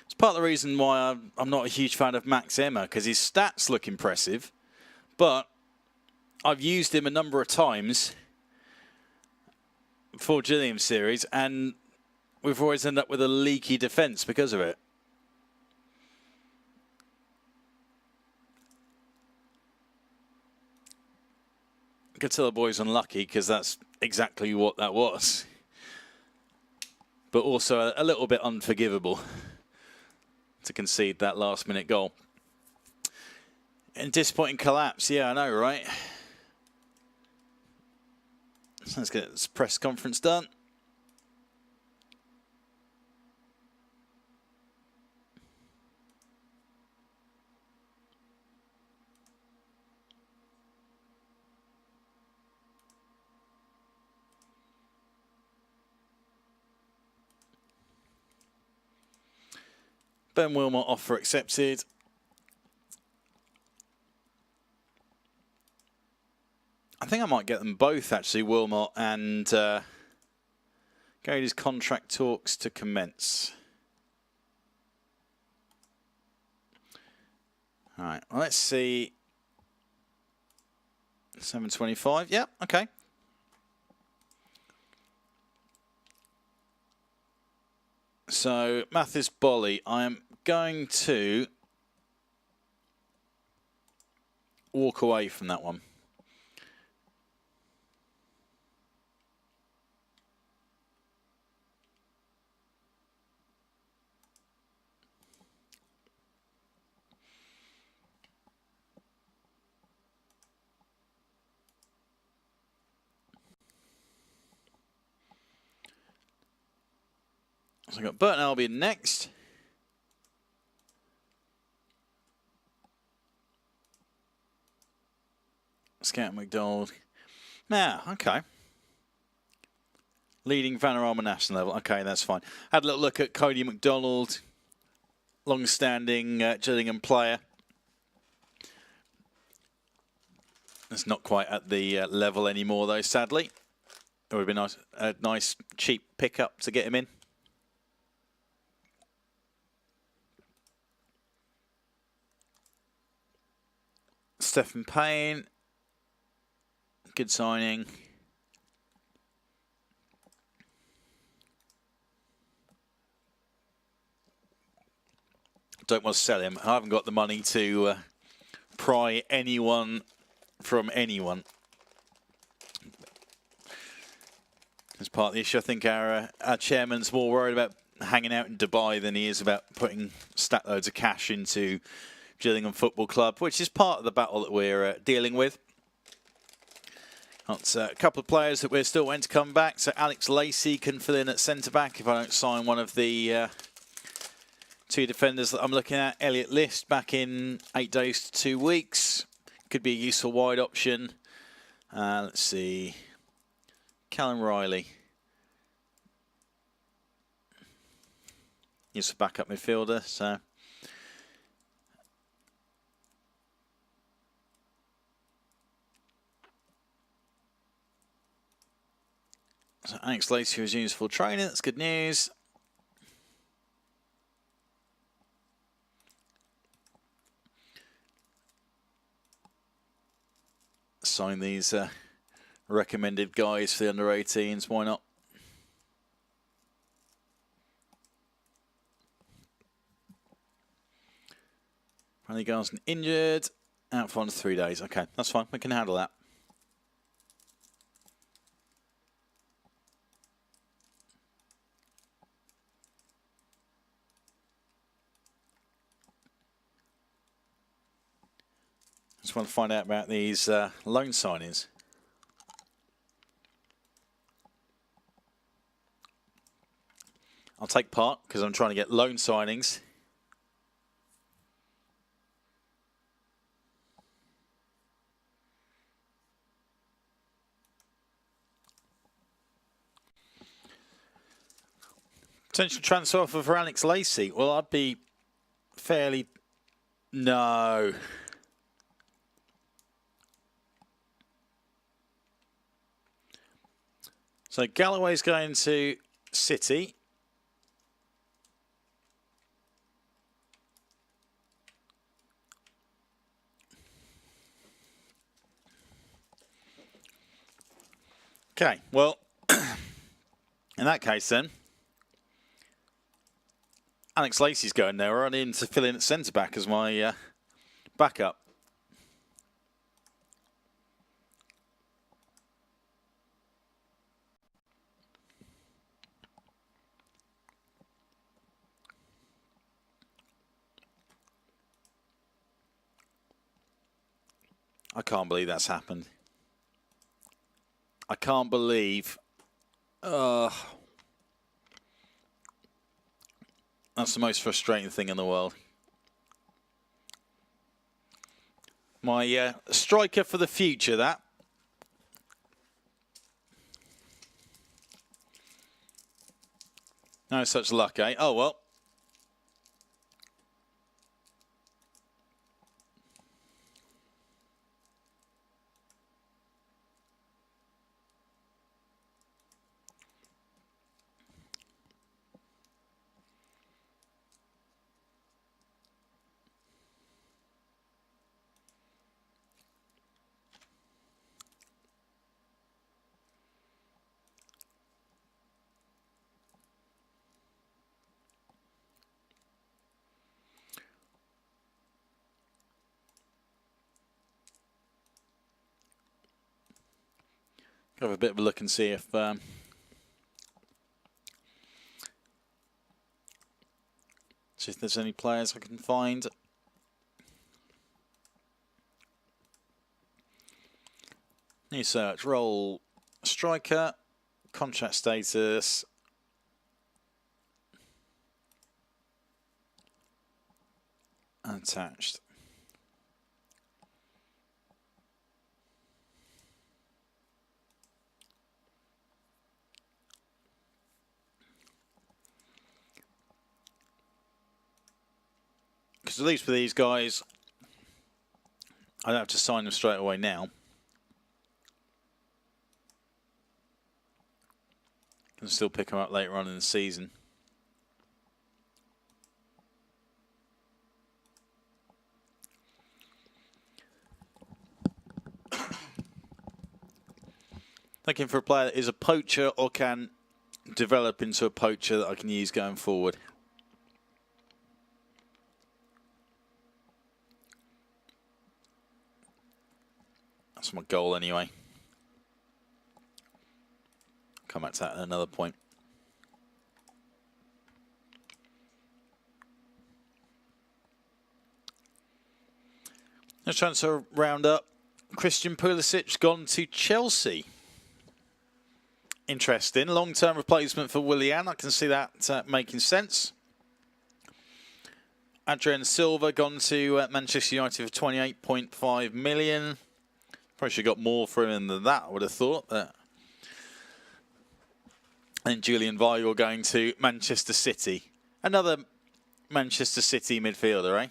It's part of the reason why I'm not a huge fan of Max Emma, because his stats look impressive, but I've used him a number of times for Gillingham series, and we've always ended up with a leaky defence because of it. Cotillo boy's unlucky because that's exactly what that was. But also a little bit unforgivable to concede that last minute goal. And disappointing collapse, yeah, I know, right? So let's get this press conference done. Ben Wilmot offer accepted. I think I might get them both, actually, Wilmot and Gary's contract talks to commence. All right, well, let's see. 725, yeah, okay. So, Mathis Bolly, I am going to walk away from that one. So I've got Burton Albion next. Scout McDonald. Now, okay. Leading Vanarama national level. Okay, that's fine. Had a little look at Cody McDonald, long-standing Gillingham player. It's not quite at the level anymore, though, sadly. It would have been a nice, cheap pickup to get him in. Stephen Payne. Good signing. Don't want to sell him. I haven't got the money to pry anyone from anyone. That's part of the issue. I think our chairman's more worried about hanging out in Dubai than he is about putting stack loads of cash into Gillingham Football Club, which is part of the battle that we're dealing with. Got a couple of players that we're still waiting to come back. So Alex Lacey can fill in at centre-back if I don't sign one of the 2 defenders that I'm looking at. Elliot List back in 8 days to 2 weeks. could be a useful wide option. Let's see. Callum Riley. He's a backup midfielder, so. So Alex Lacey resumes full training. That's good news. Sign these recommended guys for the under 18s. Why not? Randy Garson injured. Out for 3 days. Okay, that's fine. We can handle that. Just want to find out about these loan signings. I'll take part because I'm trying to get loan signings. Potential transfer offer for Alex Lacey. Well, I'd be fairly... No. So Galloway's going to City. Okay, well, in that case then, Alex Lacey's going there. We're in to fill in at centre-back as my backup. I can't believe that's happened. I can't believe... that's the most frustrating thing in the world. My striker for the future, that. No such luck, eh? Oh, well. Have a bit of a look and see if there's any players I can find. New search, role, striker, contract status. Attached. Because at least for these guys, I don't have to sign them straight away now. Can still pick them up later on in the season. Looking for a player that is a poacher or can develop into a poacher that I can use going forward. That's my goal anyway. Come back to that at another point. Let's transfer round up. Christian Pulisic gone to Chelsea. Interesting. Long-term replacement for Willian. I can see that making sense. Adrian Silva gone to Manchester United for 28.5 million. Probably should have got more for him than that, I would have thought. And Julian Weigl going to Manchester City. Another Manchester City midfielder, eh?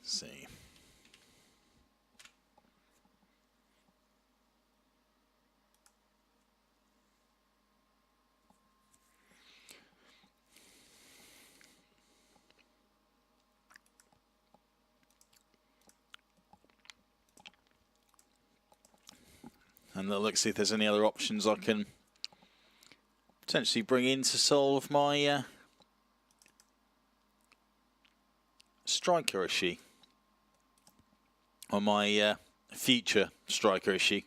Let's see. And let's see if there's any other options I can potentially bring in to solve my striker issue. Or my future striker issue.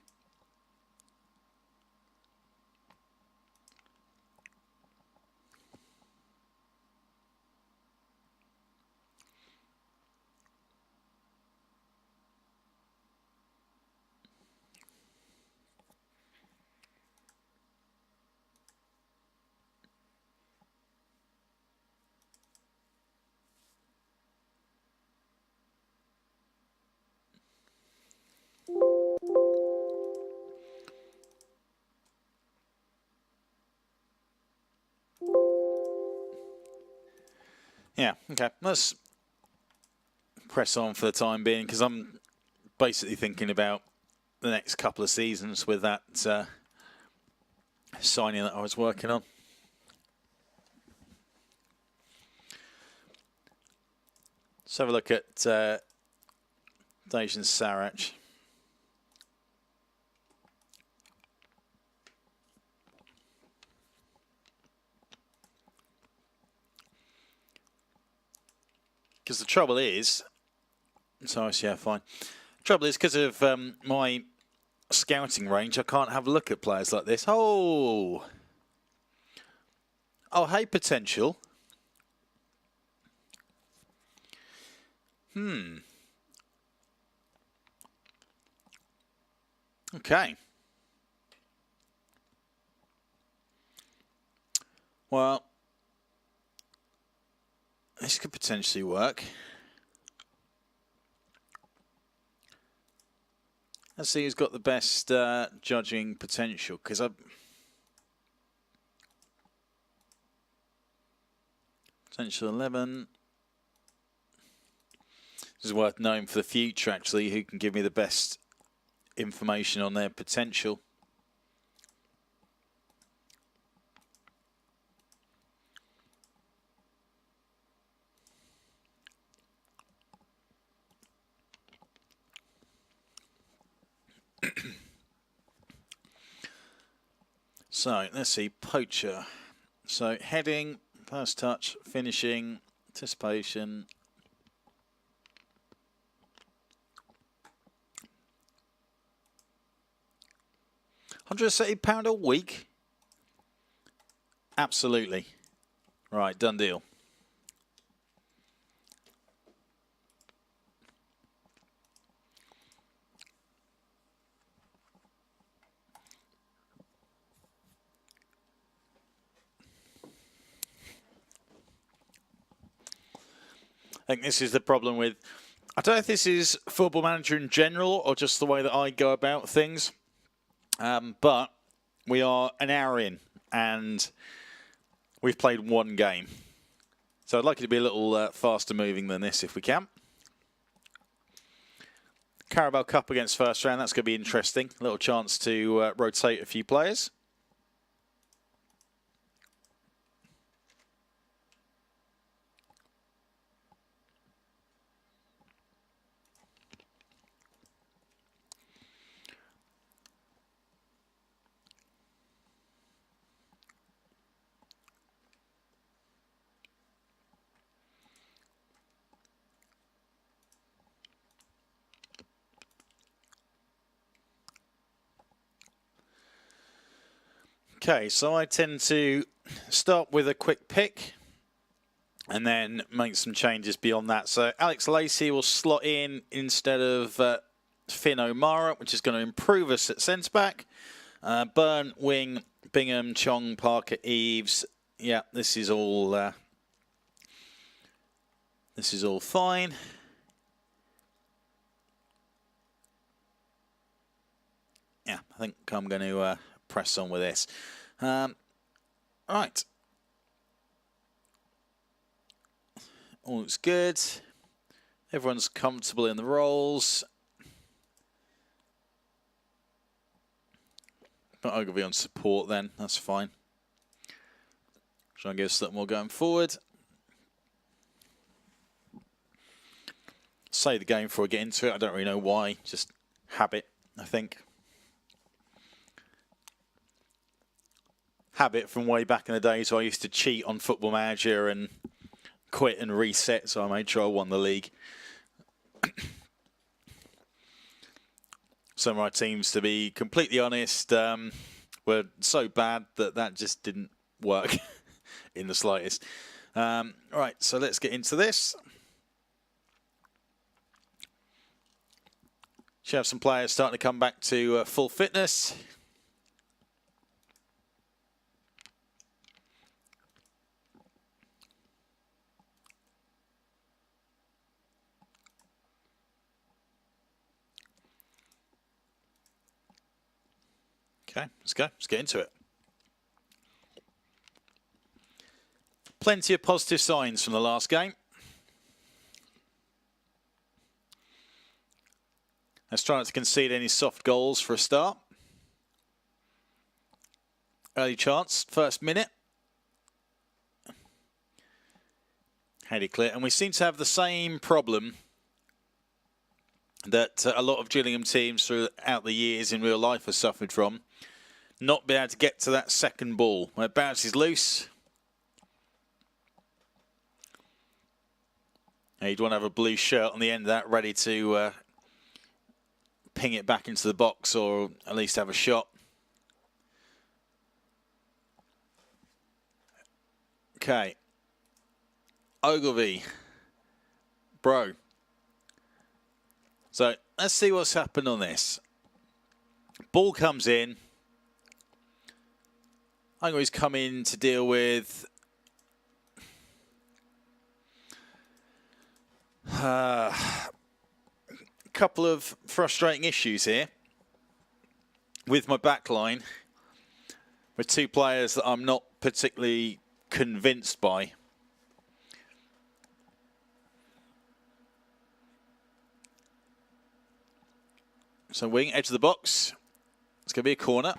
Yeah, okay. Let's press on for the time being, because I'm basically thinking about the next couple of seasons with that signing that I was working on. Let's have a look at Dejan Sarac. Because the trouble is, yeah, fine. Trouble is, because of my scouting range, I can't have a look at players like this. Oh, hey, potential. Okay. Well, this could potentially work. Let's see who's got the best judging potential, because potential 11. This is worth knowing for the future, actually, who can give me the best information on their potential. So let's see, poacher. So heading, first touch, finishing, anticipation. £170 a week? Absolutely. Right, done deal. I think this is the problem with... I don't know if this is Football Manager in general or just the way that I go about things. But we are an hour in and we've played one game. So I'd like it to be a little faster moving than this if we can. Carabao Cup against first round. That's going to be interesting. A little chance to rotate a few players. Okay, so I tend to start with a quick pick and then make some changes beyond that. So Alex Lacey will slot in instead of Finn O'Mara, which is going to improve us at centre-back. Byrne, Wing, Bingham, Chong, Parker, Eves. Yeah, this is all fine. Yeah, I think I'm going to press on with this. Right. All looks good. Everyone's comfortable in the roles. But I'm going to be on support then. That's fine. Try and give us a little more going forward. Say the game before I get into it. I don't really know why. Just habit, I think. Habit from way back in the days where I used to cheat on Football Manager and quit and reset, so I made sure I won the league. Some of my teams, to be completely honest, were so bad that just didn't work in the slightest. Right, so let's get into this. Should have some players starting to come back to full fitness. Okay, let's go. Let's get into it. Plenty of positive signs from the last game. Let's try not to concede any soft goals for a start. Early chance, first minute. Heady clear. And we seem to have the same problem that a lot of Gillingham teams throughout the years in real life have suffered from. Not being able to get to that second ball. When it bounces loose. And you'd want to have a blue shirt on the end of that, ready to ping it back into the box or at least have a shot. Okay. Ogilvy. Bro. So let's see what's happened on this. Ball comes in. Ogilvy's come in to deal with a couple of frustrating issues here with my back line with two players that I'm not particularly convinced by. So Wing, edge of the box. It's going to be a corner.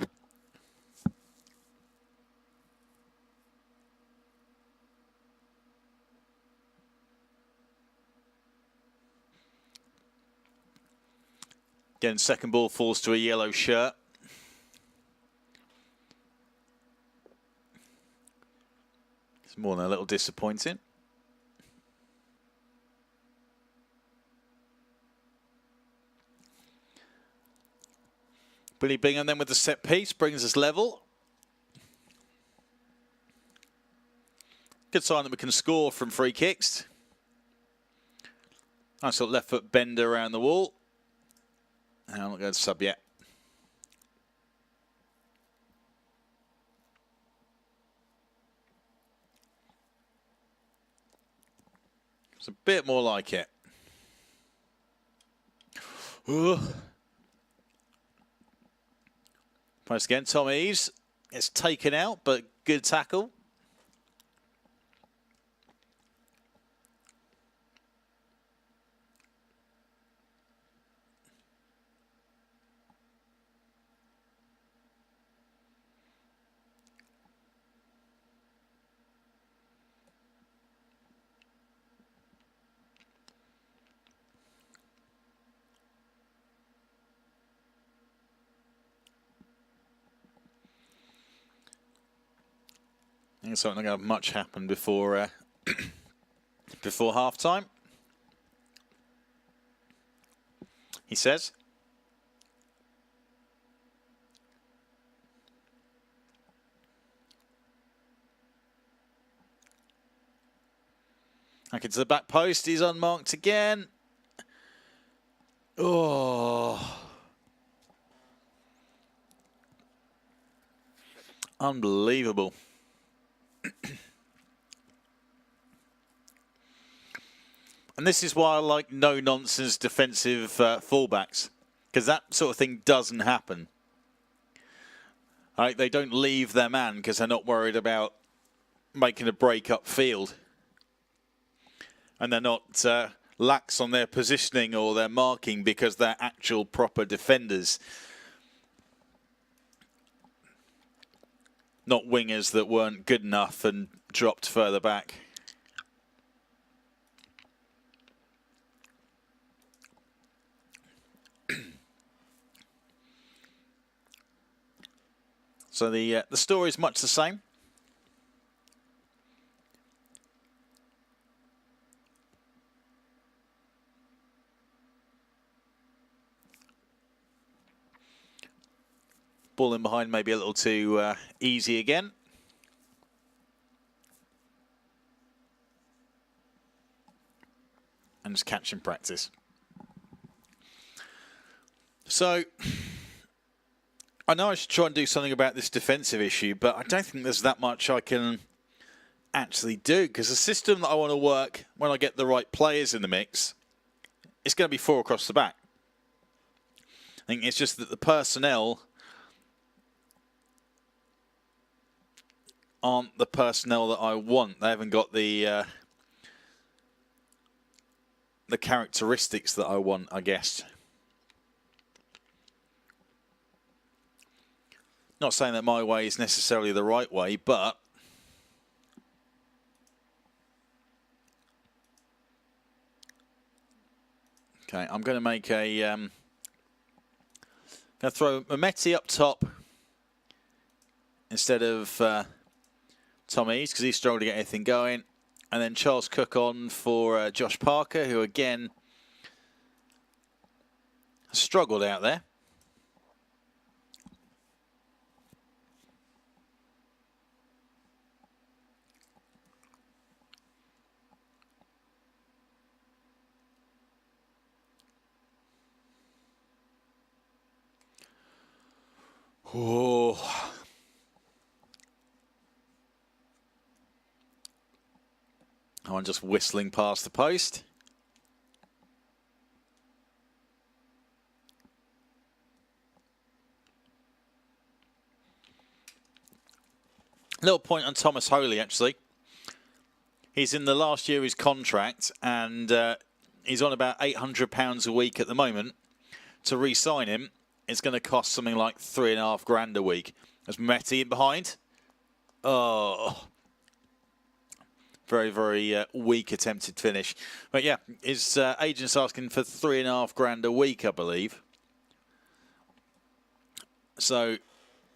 Again, second ball falls to a yellow shirt. It's more than a little disappointing. Billy Bingham then with the set piece brings us level. Good sign that we can score from free kicks. Nice little left foot bender around the wall. And I'm not going to sub yet. It's a bit more like it. Ooh. Once again, Tom Eves is taken out, but good tackle. I think it's not going to have much happen before before half time. He says. Back into the back post. He's unmarked again. Oh. Unbelievable. And this is why I like no-nonsense defensive fullbacks, because that sort of thing doesn't happen. They don't leave their man because they're not worried about making a break up field. And they're not lax on their positioning or their marking because they're actual proper defenders. Not wingers that weren't good enough and dropped further back. So the story is much the same. Ball in behind maybe a little too easy again. And just catch in practice. So I know I should try and do something about this defensive issue, but I don't think there's that much I can actually do, because the system that I want to work when I get the right players in the mix, it's going to be 4 across the back. I think it's just that the personnel aren't the personnel that I want. They haven't got the characteristics that I want, I guess. Not saying that my way is necessarily the right way, but okay, I'm going to make a going to throw Mehmeti up top instead of Tom Eves, because he's struggled to get anything going, and then Charles Cook on for Josh Parker, who again struggled out there. Oh. I'm just whistling past the post. Little point on Thomas Holy, actually. He's in the last year of his contract, and he's on about £800 a week at the moment. To re-sign him, it's going to cost something like $3.5 grand a week. There's Mehmeti in behind. Oh, very, very weak attempted finish. But yeah, his agent's asking for $3.5 grand a week, I believe. So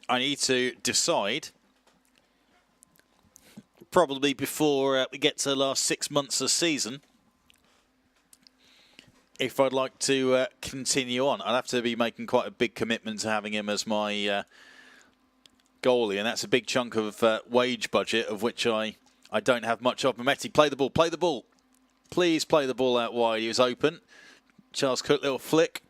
I need to decide, probably before we get to the last 6 months of the season, if I'd like to continue on. I'd have to be making quite a big commitment to having him as my goalie, and that's a big chunk of wage budget, of which I don't have much of. Mehmeti, play the ball, play the ball. Please play the ball out wide. He was open. Charles Cook, little flick.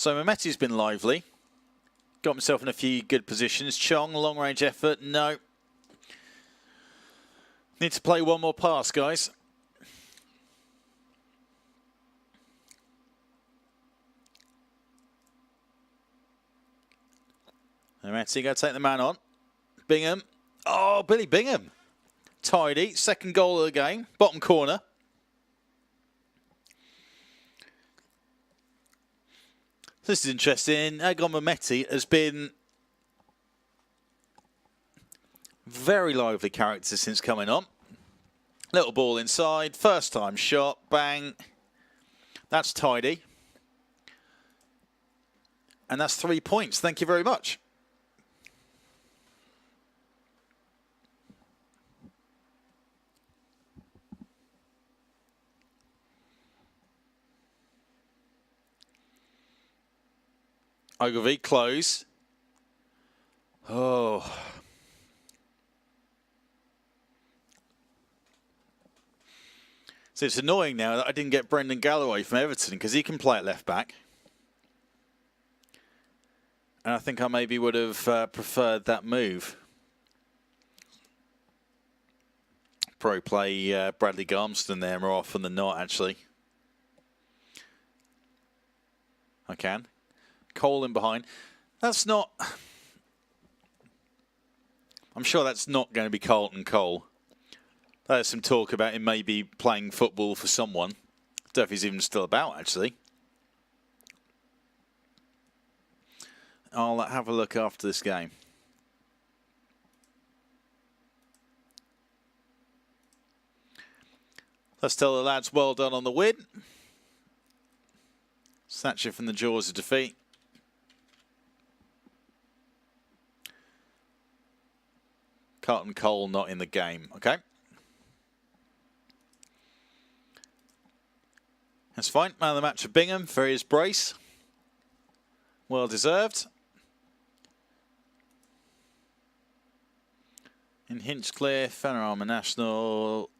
So Mehmeti's been lively. Got himself in a few good positions. Chong, long range effort. No. Need to play one more pass, guys. Mehmeti going to take the man on. Bingham. Oh, Billy Bingham. Tidy. Second goal of the game. Bottom corner. This is interesting. Egon Mehmeti has been very lively character since coming on. Little ball inside. First time shot. Bang. That's tidy. And that's 3 points. Thank you very much. Ogilvy, close. Oh. So it's annoying now that I didn't get Brendan Galloway from Everton because he can play at left back. And I think I maybe would have preferred that move. Probably play Bradley Garmston there more often than not, actually. I can. Cole in behind. That's not... I'm sure that's not going to be Carlton Cole. There's some talk about him maybe playing football for someone. I don't know if he's even still about, actually. I'll have a look after this game. Let's tell the lads well done on the win. Snatch it from the jaws of defeat. Carlton Cole not in the game, okay? That's fine. Man of the match for Bingham for his brace. Well deserved. In Hinchcliffe, Panorama National,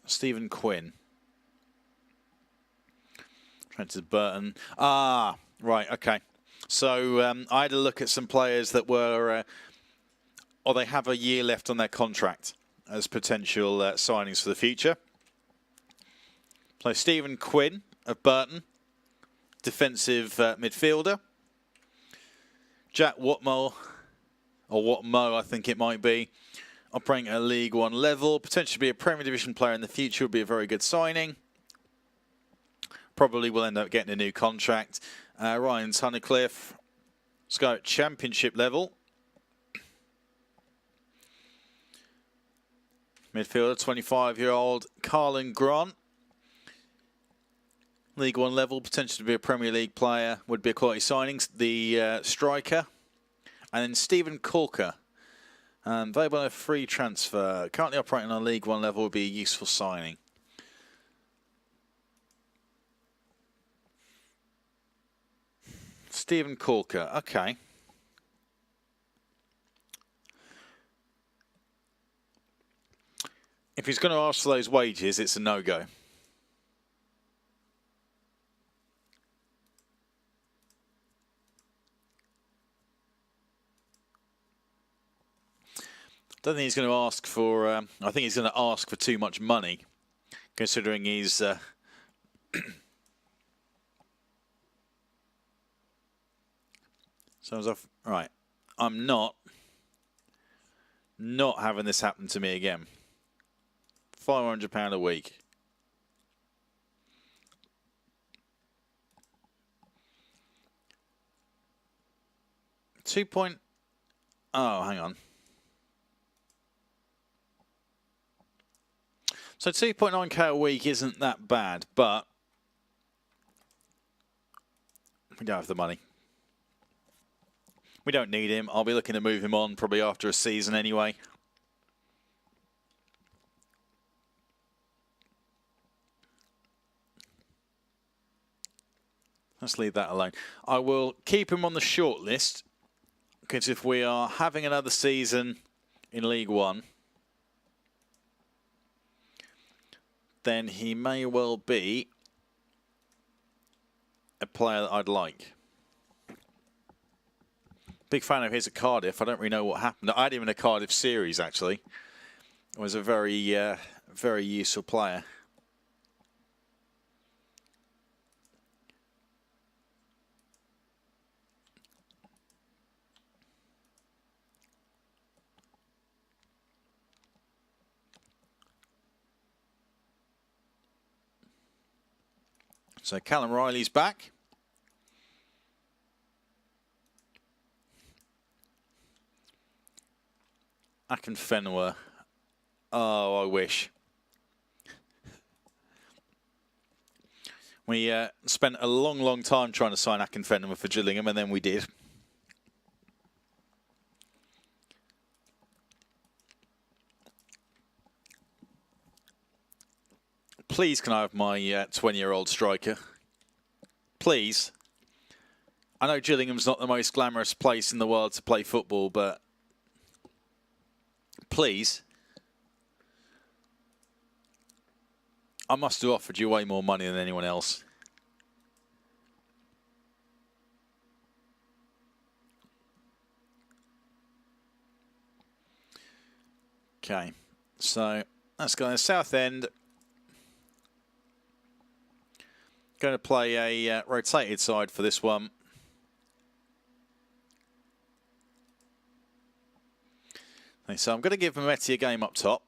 Stephen Quinn. Trenton Burton. Ah, right, okay. So I had a look at some players that were, or they have a year left on their contract as potential signings for the future. So Stephen Quinn of Burton, defensive midfielder. Jack Watmo, or Watmo I think it might be, operating at a League One level. Potentially be a Premier Division player in the future would be a very good signing. Probably will end up getting a new contract. Ryan Tunnicliffe, let's go at Championship level. Midfielder, 25-year-old Carlin Grant. League One level, potential to be a Premier League player, would be a quality signing. The striker. And then Stephen Corker. Available on a free transfer. Currently operating on a League One level would be a useful signing. Stephen Corker, okay. If he's going to ask for those wages, it's a no-go. Don't think he's going to ask for... I think he's going to ask for too much money, considering he's... So I was off... Right. I'm not having this happen to me again. £500 a week. Oh, hang on. So 2.9k a week isn't that bad, but we don't have the money. We don't need him. I'll be looking to move him on probably after a season anyway. Let's leave that alone. I will keep him on the short list because if we are having another season in League One, then he may well be a player that I'd like. Big fan of his at Cardiff. I don't really know what happened. I had him in a Cardiff series, actually. He was a very, very useful player. So Callum Riley's back. Akinfenwa. Oh, I wish. We spent a long, long time trying to sign Akinfenwa for Gillingham, and then we did. Please, can I have my 20-year-old striker? Please. I know Gillingham's not the most glamorous place in the world to play football, but please. I must have offered you way more money than anyone else. Okay, so let's go to the South End. Going to play a rotated side for this one. Okay, so I'm going to give Mehmeti a game up top.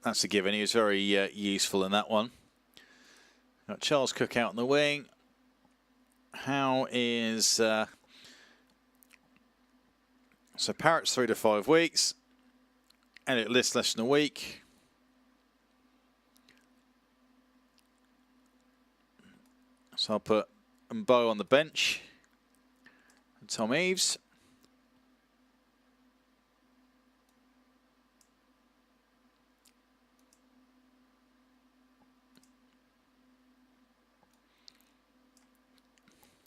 That's a given. He was very useful in that one. Got Charles Cook out on the wing. How is... so Parrott's 3 to 5 weeks. Elliot List less than a week. So I'll put Mbo on the bench. And Tom Eaves.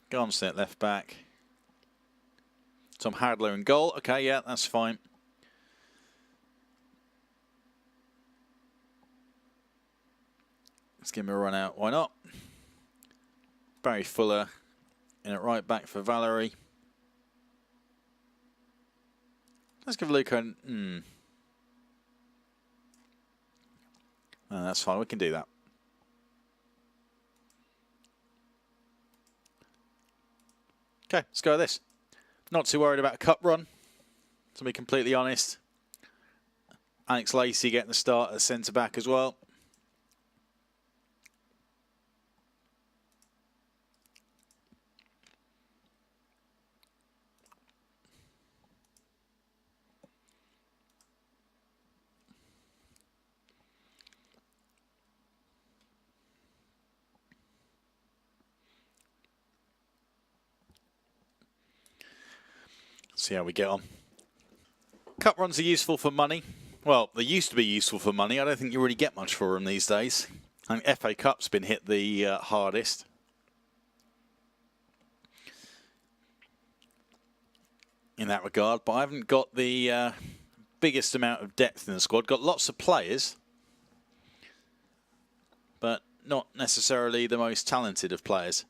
Garnstead left back. Tom Hadler in goal. Okay, yeah, that's fine. Let's give him a run out. Why not? Barry Fuller in at right back for Valerie. Let's give Luca an... No, that's fine. We can do that. Okay, let's go with this. Not too worried about a cup run, to be completely honest. Alex Lacey getting the start at centre-back as well. See how we get on. Cup runs are useful for money. Well, they used to be useful for money. I don't think you really get much for them these days. I think FA Cup's been hit the hardest. In that regard, but I haven't got the biggest amount of depth in the squad. Got lots of players, but not necessarily the most talented of players.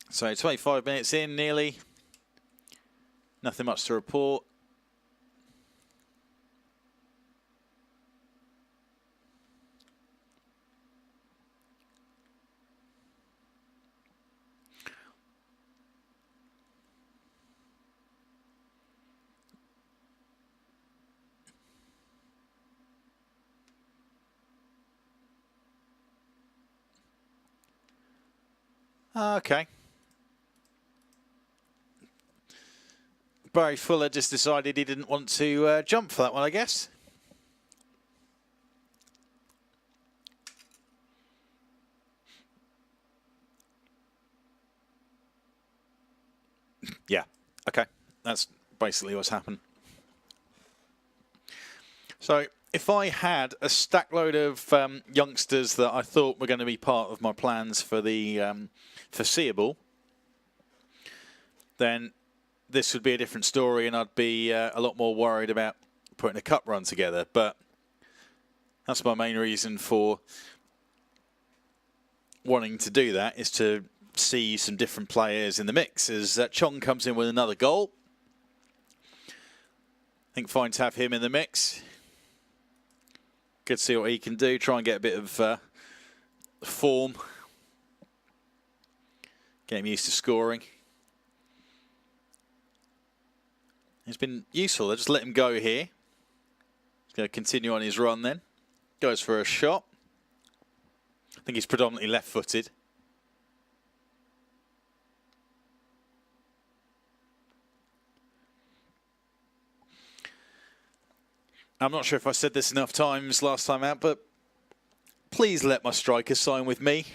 So 25 minutes in, nearly. Nothing much to report. Okay. Barry Fuller just decided he didn't want to jump for that one, I guess. Yeah, okay. That's basically what's happened. So, if I had a stack load of youngsters that I thought were going to be part of my plans for the foreseeable, then this would be a different story, and I'd be a lot more worried about putting a cup run together. But that's my main reason for wanting to do that, is to see some different players in the mix. As Chong comes in with another goal, I think fine to have him in the mix. Good to see what he can do. Try and get a bit of form. Get him used to scoring. He's been useful. They just let him go here. He's going to continue on his run then. Goes for a shot. I think he's predominantly left-footed. I'm not sure if I said this enough times last time out, but please let my striker sign with me.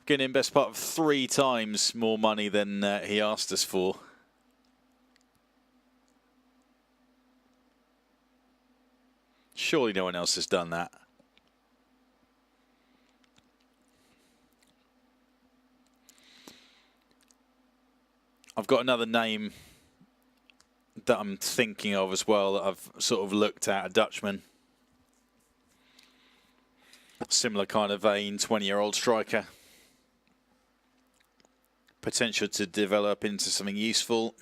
Getting him best part of 3 times more money than he asked us for. Surely no one else has done that. I've got another name that I'm thinking of as well that I've sort of looked at, a Dutchman. Similar kind of vein, 20-year-old striker. Potential to develop into something useful.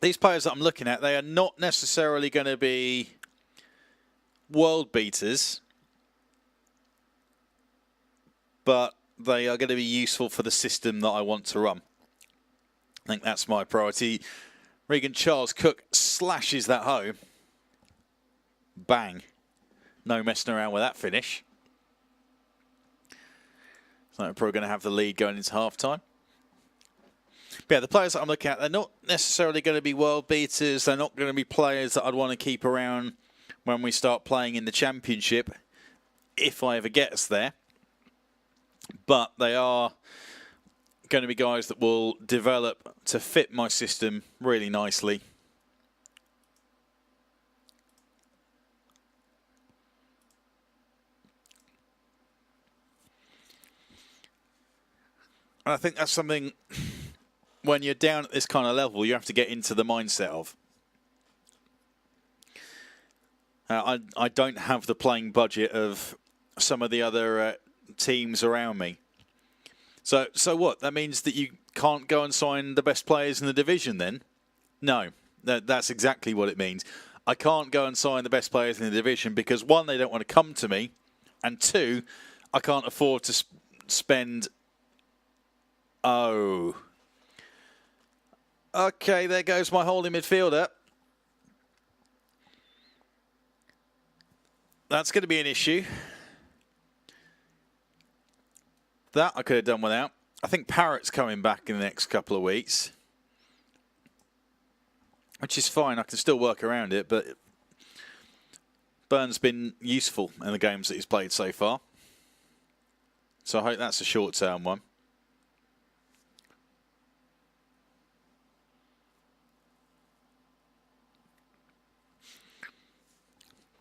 These players that I'm looking at, they are not necessarily going to be world beaters, but they are going to be useful for the system that I want to run. I think that's my priority. Regan Charles Cook slashes that home. Bang. No messing around with that finish. So we're probably going to have the lead going into half-time. But yeah, the players that I'm looking at, they're not necessarily going to be world beaters. They're not going to be players that I'd want to keep around when we start playing in the Championship, if I ever get us there. But they are going to be guys that will develop to fit my system really nicely. And I think that's something, when you're down at this kind of level, you have to get into the mindset of. I don't have the playing budget of some of the other teams around me. So what? That means that you can't go and sign the best players in the division then? No, that's exactly what it means. I can't go and sign the best players in the division because, 1, they don't want to come to me, and 2, I can't afford to spend... Oh. Okay, there goes my holding midfielder. That's going to be an issue. That I could have done without. I think Parrott's coming back in the next couple of weeks, which is fine. I can still work around it, but Burns been useful in the games that he's played so far. So I hope that's a short-term one.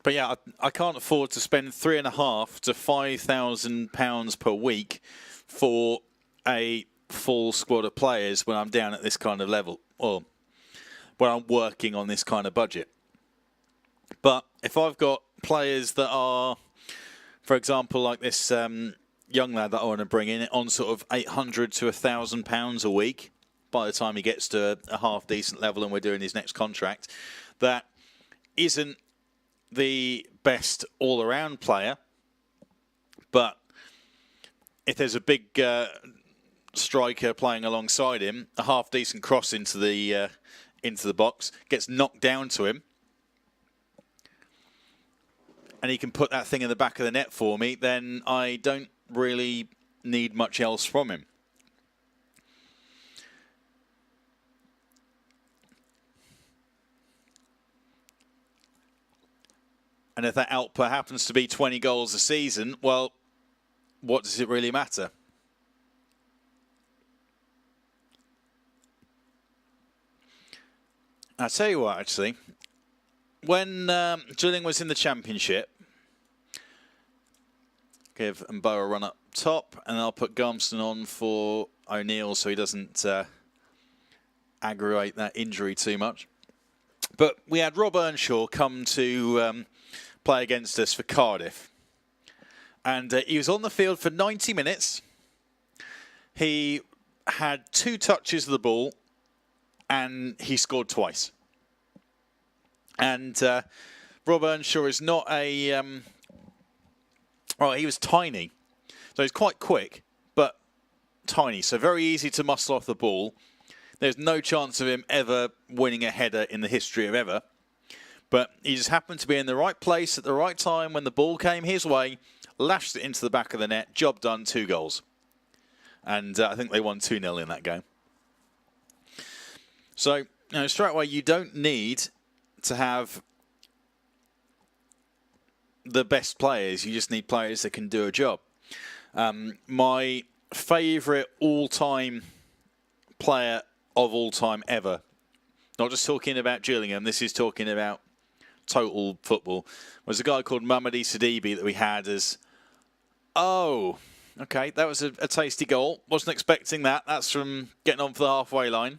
But yeah, I can't afford to spend £3,500 to £5,000 per week for a full squad of players when I'm down at this kind of level, or when I'm working on this kind of budget. But if I've got players that are, for example, like this young lad that I want to bring in on sort of £800 to £1,000 a week, by the time he gets to a half decent level and we're doing his next contract, that isn't the best all-around player, but if there's a big striker playing alongside him, a half-decent cross into the box gets knocked down to him, and he can put that thing in the back of the net for me, then I don't really need much else from him. And if that output happens to be 20 goals a season, well, what does it really matter? I'll tell you what, actually. When Gillingham was in the Championship, give Mboa a run up top, and I'll put Garmston on for O'Neill so he doesn't aggravate that injury too much. But we had Rob Earnshaw come to play against us for Cardiff. And he was on the field for 90 minutes. He had 2 touches of the ball, and he scored twice. And Rob Earnshaw is not a... well, he was tiny. So he's quite quick, but tiny. So very easy to muscle off the ball. There's no chance of him ever winning a header in the history of ever. But he just happened to be in the right place at the right time when the ball came his way, lashed it into the back of the net, job done, 2 goals. And I think they won 2-0 in that game. So, straight away, you don't need to have the best players. You just need players that can do a job. My favourite all-time player of all time ever, not just talking about Gillingham, this is talking about total football, was a guy called Mamadi Sidibe that we had as... Oh, okay, that was a tasty goal. Wasn't expecting that. That's from getting on for the halfway line.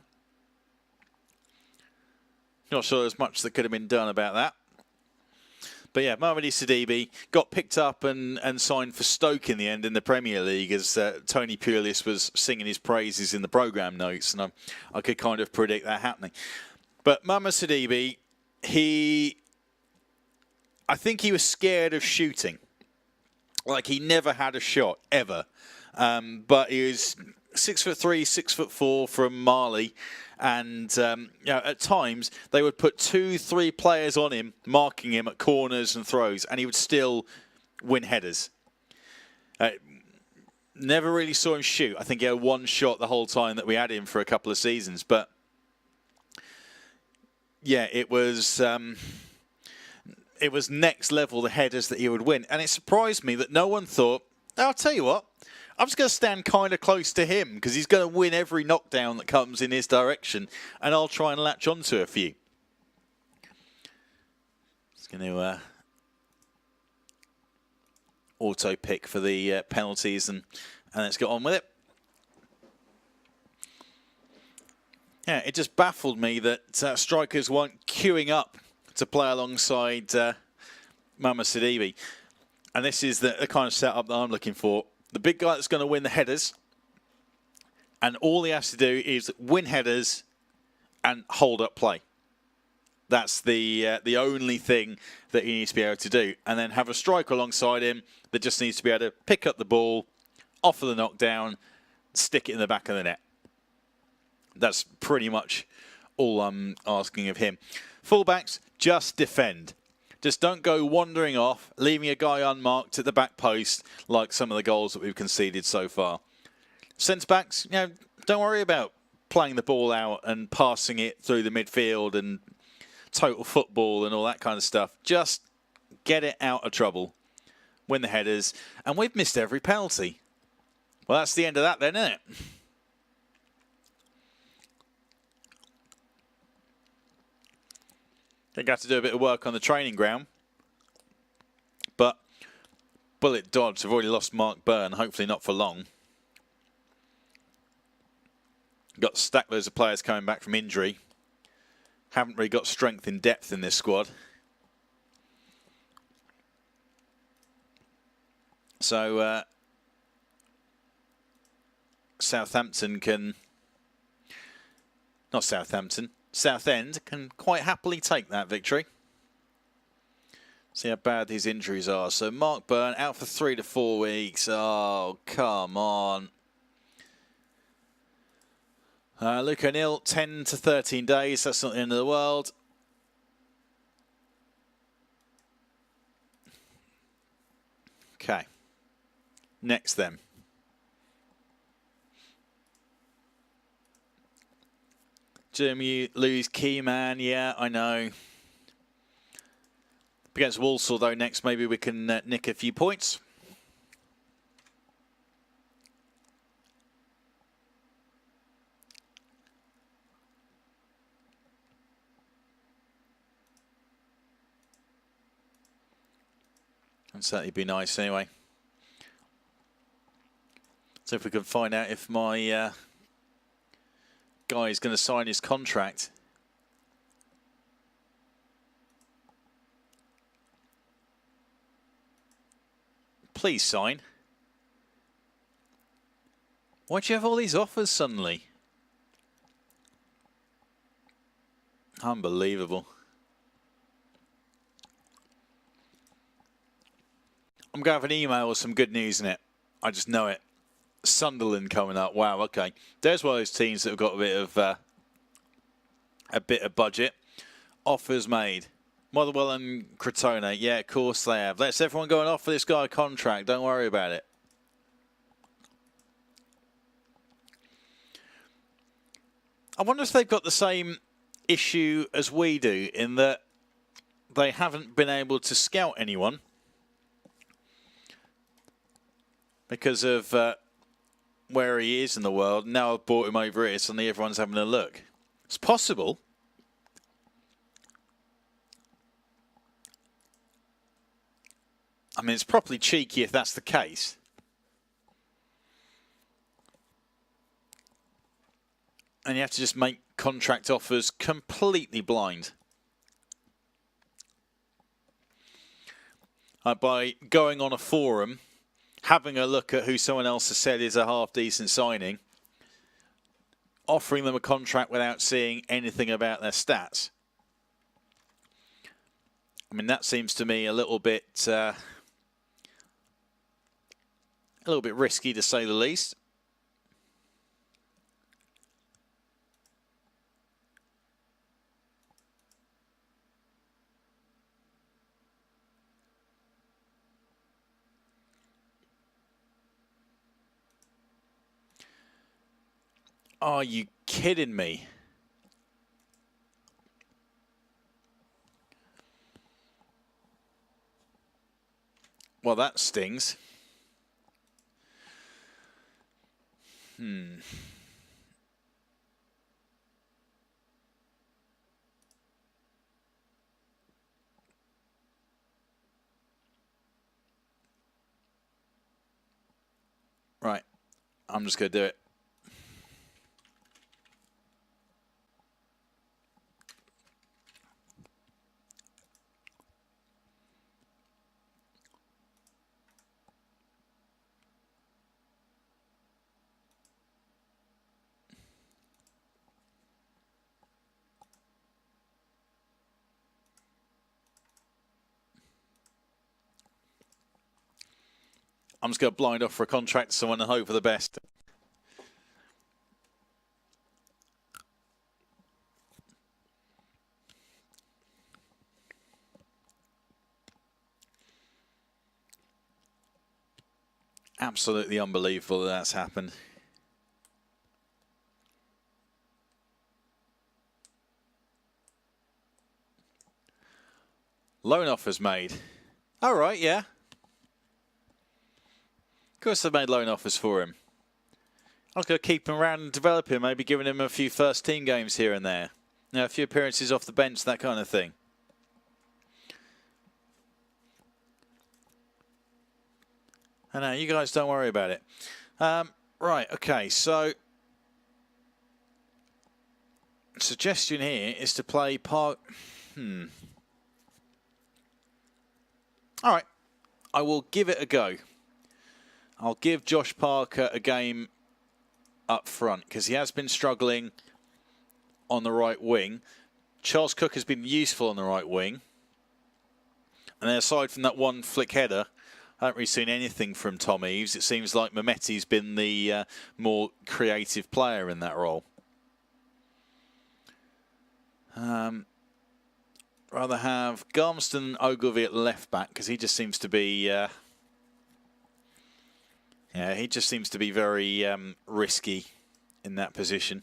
Not sure there's much that could have been done about that. But yeah, Mamadi Sidibe got picked up and signed for Stoke in the end in the Premier League as Tony Pulis was singing his praises in the programme notes, and I could kind of predict that happening. But Mamadi Sidibe, I think he was scared of shooting. Like, he never had a shot, ever. But he was 6'3", 6'4" from Mali. And at times, they would put 2-3 players on him, marking him at corners and throws, and he would still win headers. Never really saw him shoot. I think he had 1 shot the whole time that we had him for a couple of seasons. But, yeah, it was next level, the headers that he would win. And it surprised me that no one thought, I'll tell you what, I'm just going to stand kind of close to him because he's going to win every knockdown that comes in his direction, and I'll try and latch onto a few. Just going to auto pick for the penalties, and let's get on with it. Yeah, it just baffled me that strikers weren't queuing up to play alongside Mamadi Sidibe. And this is the kind of setup that I'm looking for. The big guy that's going to win the headers, and all he has to do is win headers and hold up play. That's the only thing that he needs to be able to do. And then have a striker alongside him that just needs to be able to pick up the ball, offer the knockdown, stick it in the back of the net. That's pretty much all I'm asking of him. Fullbacks, just defend. Just don't go wandering off, leaving a guy unmarked at the back post like some of the goals that we've conceded so far. Centre-backs, don't worry about playing the ball out and passing it through the midfield and total football and all that kind of stuff. Just get it out of trouble, win the headers, and we've missed every penalty. Well, that's the end of that then, isn't it? I think I have to do a bit of work on the training ground. But bullet dodge. I've already lost Mark Byrne. Hopefully not for long. Got stack loads of players coming back from injury. Haven't really got strength in depth in this squad. So Southampton can... Not Southampton. Southend can quite happily take that victory. See how bad these injuries are. So Mark Byrne out for 3 to 4 weeks. Oh, come on. Luke O'Neill, 10 to 13 days. That's not the end of the world. Okay. Next then. Jimmy lose key man. Yeah, I know. Against Walsall, though, next maybe we can nick a few points. That'd certainly be nice anyway. So if we can find out if my guy is going to sign his contract. Please sign. Why'd you have all these offers suddenly? Unbelievable. I'm going to have an email with some good news in it. I just know it. Sunderland coming up. Wow, okay. There's one of those teams that have got a bit of budget. Offers made. Motherwell and Crotone. Yeah, of course they have. Let's everyone go and offer this guy a contract. Don't worry about it. I wonder if they've got the same issue as we do in that they haven't been able to scout anyone because of where he is in the world. Now I've brought him over here, suddenly everyone's having a look. It's possible. I mean, it's properly cheeky if that's the case. And you have to just make contract offers completely blind. By going on a forum, having a look at who someone else has said is a half-decent signing, offering them a contract without seeing anything about their stats. I mean, that seems to me a little bit risky, to say the least. Are you kidding me? Well, that stings. Right. I'm just going to do it. I'm just going to blind offer a contract to someone and hope for the best. Absolutely unbelievable that that's happened. Loan offers made. All right, yeah. Of course they've made loan offers for him. I was going to keep him around and develop him, maybe giving him a few first team games here and there. You know, a few appearances off the bench, that kind of thing. I know, you guys don't worry about it. Right, okay, so suggestion here is to play Park. All right, I will give it a go. I'll give Josh Parker a game up front because he has been struggling on the right wing. Charles Cook has been useful on the right wing. And then aside from that one flick header, I haven't really seen anything from Tom Eaves. It seems like Mehmeti's been the more creative player in that role. Rather have Garmston and Ogilvie at left back because he just seems to be, yeah, he just seems to be very risky in that position.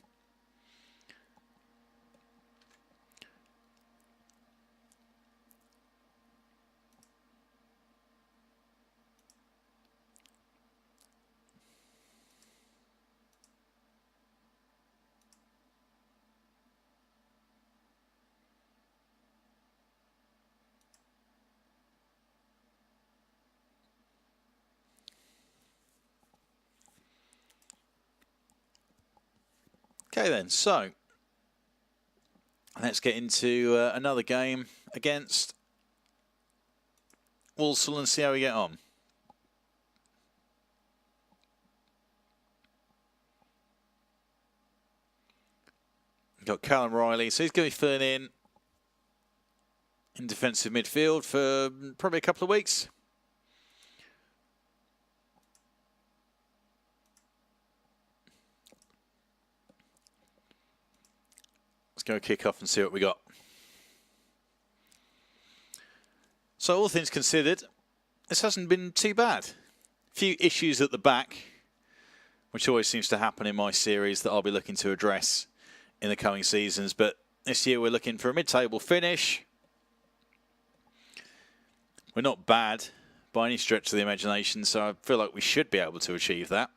Okay then, so let's get into another game against Walsall and see how we get on. Got Callum Riley, so he's going to be filling in defensive midfield for probably a couple of weeks. Let's go kick off and see what we got. So all things considered, this hasn't been too bad. A few issues at the back, which always seems to happen in my series that I'll be looking to address in the coming seasons. But this year we're looking for a mid-table finish. We're not bad by any stretch of the imagination, so I feel like we should be able to achieve that.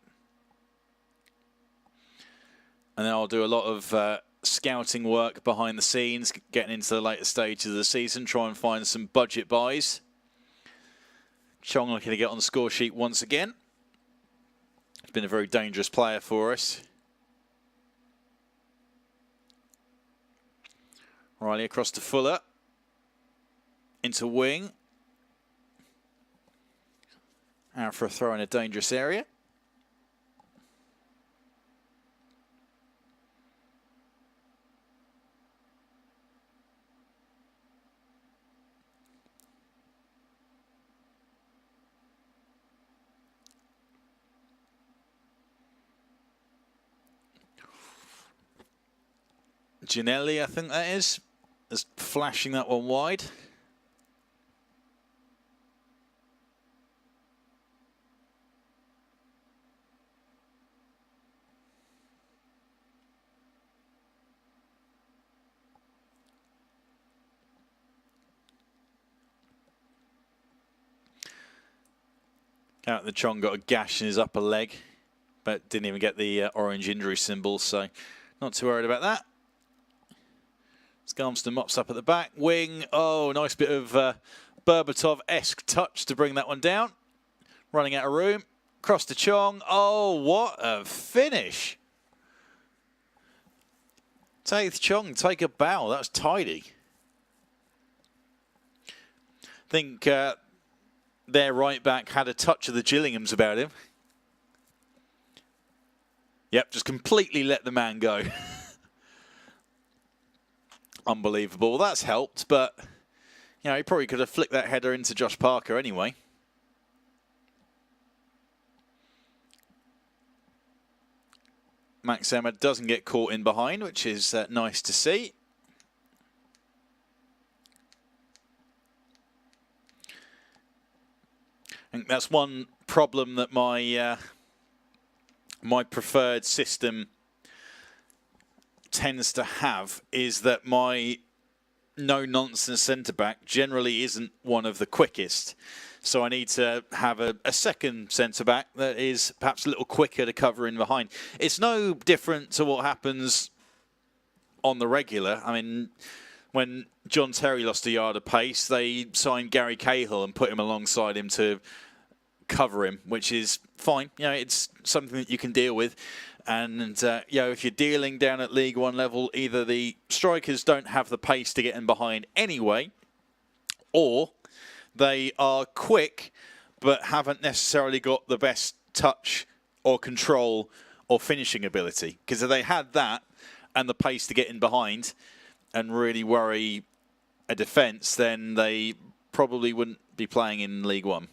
And then I'll do a lot of scouting work behind the scenes, getting into the later stages of the season, try and find some budget buys. Chong looking to get on the score sheet once again. He's been a very dangerous player for us. Riley across to Fuller. Into wing. Out for a throw in a dangerous area. Ginelli, I think that is flashing that one wide. Out the Chong got a gash in his upper leg, but didn't even get the orange injury symbol, so not too worried about that. Skarmston mops up at the back. Wing. Oh, nice bit of Berbatov-esque touch to bring that one down. Running out of room. Cross to Chong. Oh, what a finish. Taith Chong, take a bow. That was tidy. I think their right back had a touch of the Gillinghams about him. Yep, just completely let the man go. Unbelievable. Well, that's helped, but you know, he probably could have flicked that header into Josh Parker anyway. Max Emma doesn't get caught in behind, which is nice to see. I think that's one problem that my my preferred system tends to have, is that my no-nonsense centre-back generally isn't one of the quickest. So I need to have a second centre-back that is perhaps a little quicker to cover in behind. It's no different to what happens on the regular. I mean, when John Terry lost a yard of pace, they signed Gary Cahill and put him alongside him to cover him, which is fine. You know, it's something that you can deal with. And, you know, if you're dealing down at League One level, either the strikers don't have the pace to get in behind anyway, or they are quick but haven't necessarily got the best touch or control or finishing ability. Because if they had that and the pace to get in behind and really worry a defence, then they probably wouldn't be playing in League One.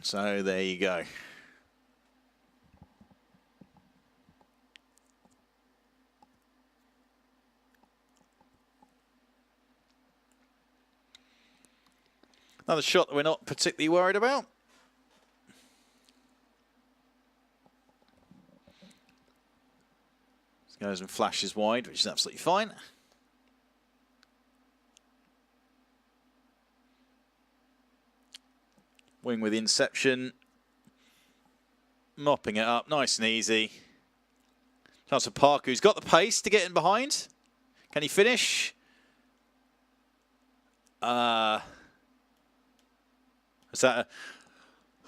So there you go. Another shot that we're not particularly worried about. This goes and flashes wide, which is absolutely fine. Wing with inception. Mopping it up, nice and easy. Chance for Parker, who's got the pace to get in behind. Can he finish? Is that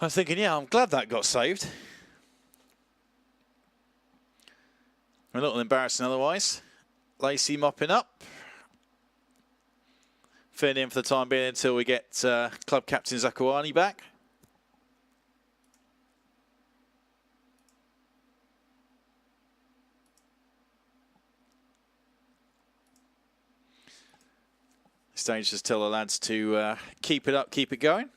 I was thinking, yeah, I'm glad that got saved. A little embarrassing otherwise. Lacey mopping up. Filling in for the time being until we get club captain Zakuani back. Stage just tell the lads to keep it up, keep it going.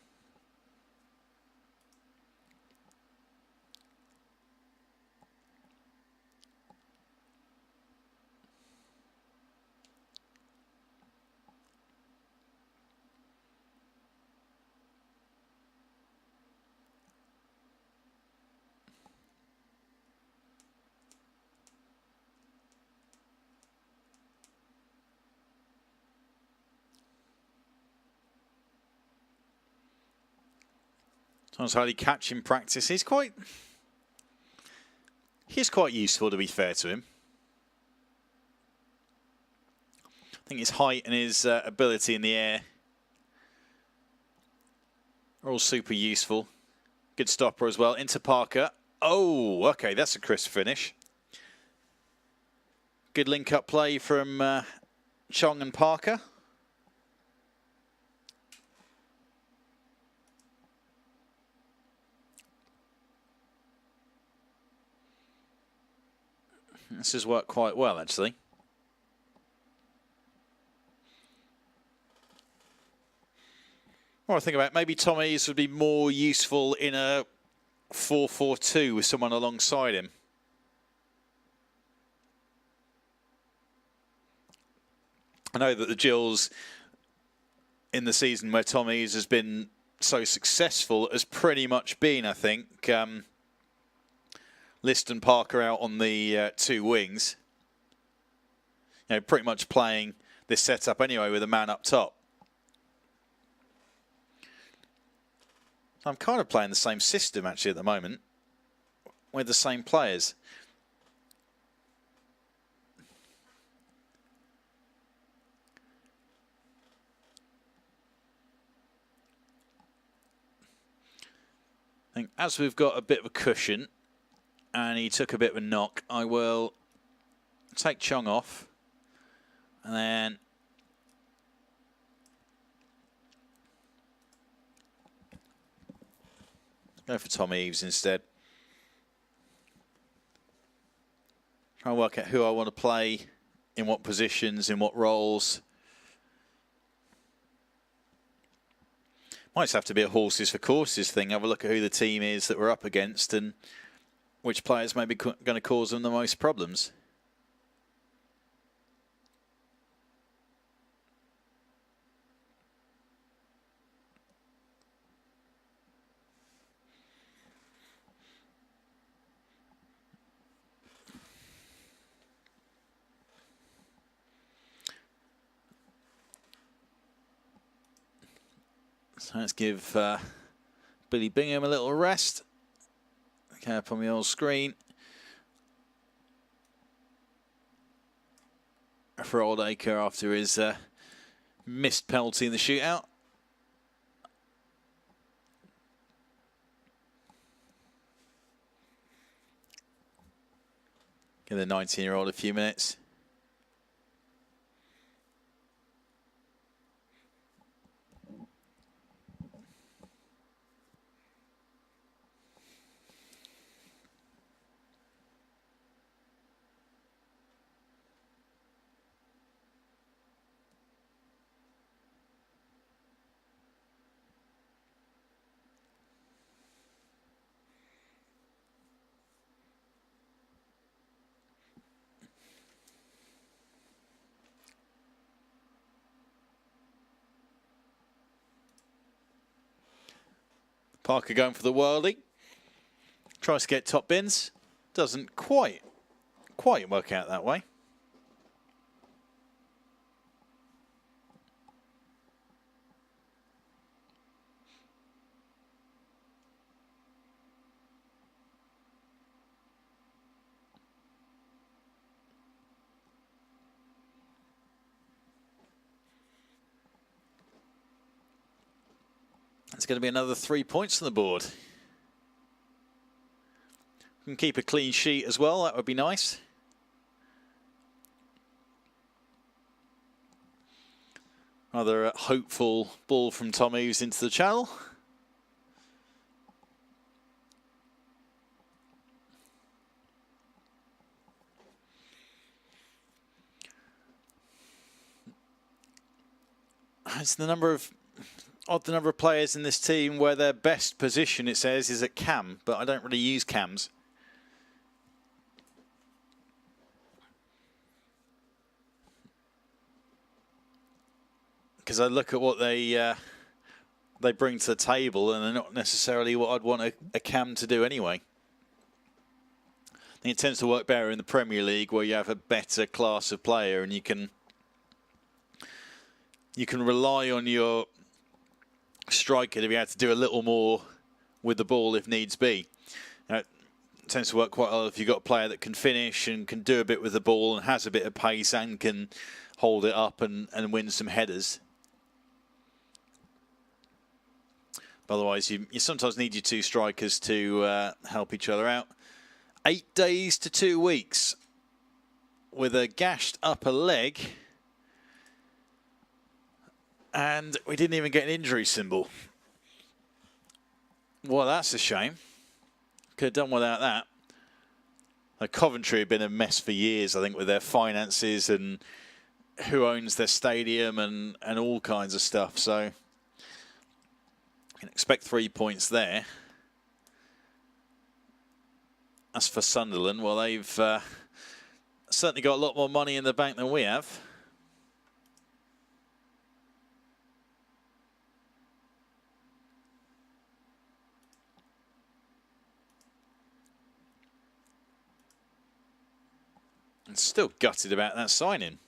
Someone's highly catching practice. He's quite useful, to be fair to him. I think his height and his ability in the air are all super useful. Good stopper as well. Into Parker. Oh, okay, that's a crisp finish. Good link-up play from Chong and Parker. This has worked quite well, actually. What I think about, maybe Tommy's would be more useful in a 4-4-2 with someone alongside him. I know that the Gills in the season where Tommy's has been so successful has pretty much been, I think, List and Parker out on the two wings. You know, pretty much playing this setup anyway with a man up top. I'm kind of playing the same system actually at the moment with the same players. I think as we've got a bit of a cushion and he took a bit of a knock, I will take Chong off and then go for Tom Eves instead. Try and work out who I want to play, in what positions, in what roles. Might just have to be a horses for courses thing. Have a look at who the team is that we're up against and which players may be going to cause them the most problems. So let's give Billy Bingham a little rest. Okay, up on the old screen. For Oldacre after his missed penalty in the shootout. Give the 19-year-old a few minutes. Parker going for the worldie. Tries to get top bins. Doesn't quite work out that way. It's going to be another 3 points on the board. We can keep a clean sheet as well, that would be nice. Rather hopeful ball from Tom Eaves into the channel. It's the number of players in this team where their best position, it says, is at cam, but I don't really use cams. Because I look at what they bring to the table, and they're not necessarily what I'd want a cam to do anyway. I think it tends to work better in the Premier League, where you have a better class of player, and you can rely on your striker to be able to do a little more with the ball if needs be. It tends to work quite well if you've got a player that can finish and can do a bit with the ball and has a bit of pace and can hold it up and win some headers. But otherwise, you sometimes need your two strikers to help each other out. 8 days to 2 weeks with a gashed upper leg. And we didn't even get an injury symbol. Well, that's a shame. Could have done without that. Coventry have been a mess for years, I think, with their finances and who owns their stadium and all kinds of stuff. So, you can expect 3 points there. As for Sunderland, well, they've certainly got a lot more money in the bank than we have. And still gutted about that signing.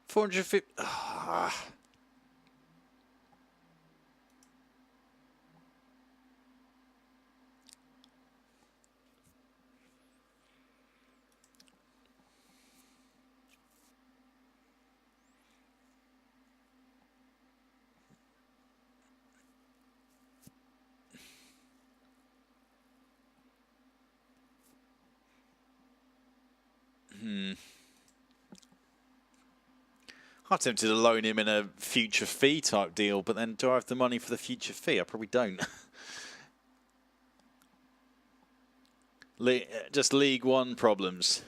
$450. Ah. I'm tempted to loan him in a future fee type deal, but then do I have the money for the future fee? I probably don't. Just League One problems.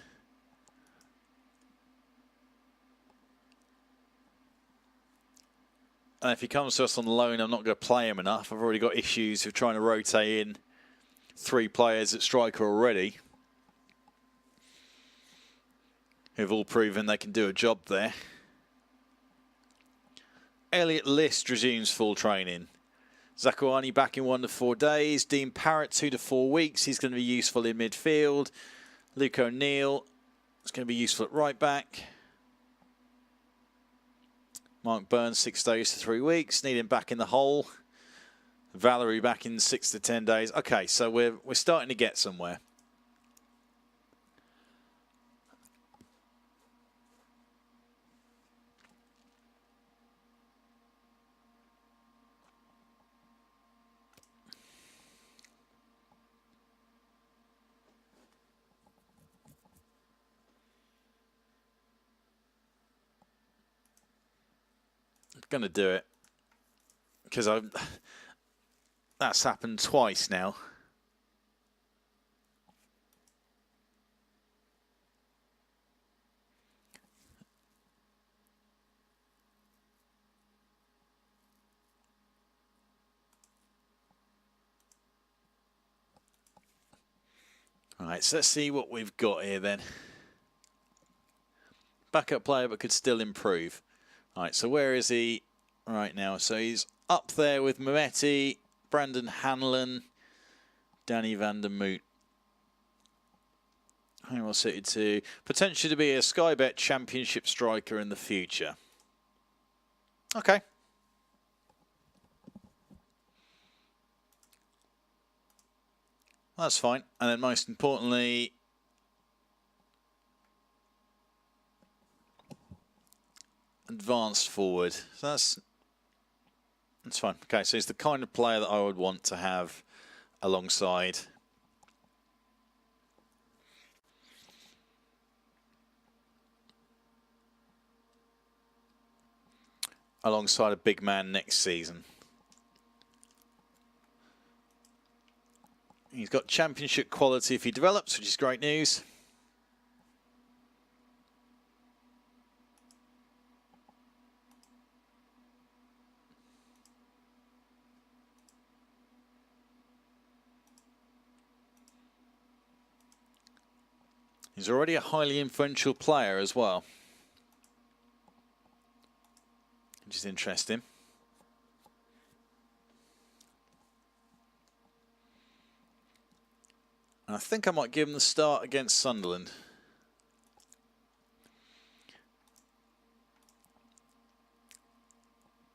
And if he comes to us on loan, I'm not going to play him enough. I've already got issues with trying to rotate in 3 players at striker already, who've all proven they can do a job there. Elliot List resumes full training. Zakuani back in 1 to 4 days. Dean Parrott 2 to 4 weeks. He's going to be useful in midfield. Luke O'Neill is going to be useful at right back. Mark Burns 6 days to 3 weeks. Need him back in the hole. Valerie back in 6 to 10 days. Okay, so we're starting to get somewhere. Going to do it because that's happened twice now. All right, so let's see what we've got here then. Backup player, but could still improve. All right, so where is he right now? So he's up there with Mehmeti, Brandon Hanlon, Danny van der Moot. How well suited to potentially to be a Sky Bet Championship striker in the future. Okay. That's fine. And then most importantly, advanced forward. So that's fine. Okay, so he's the kind of player that I would want to have alongside alongside a big man next season. He's got championship quality if he develops, which is great news. He's already a highly influential player as well, which is interesting. And I think I might give him the start against Sunderland.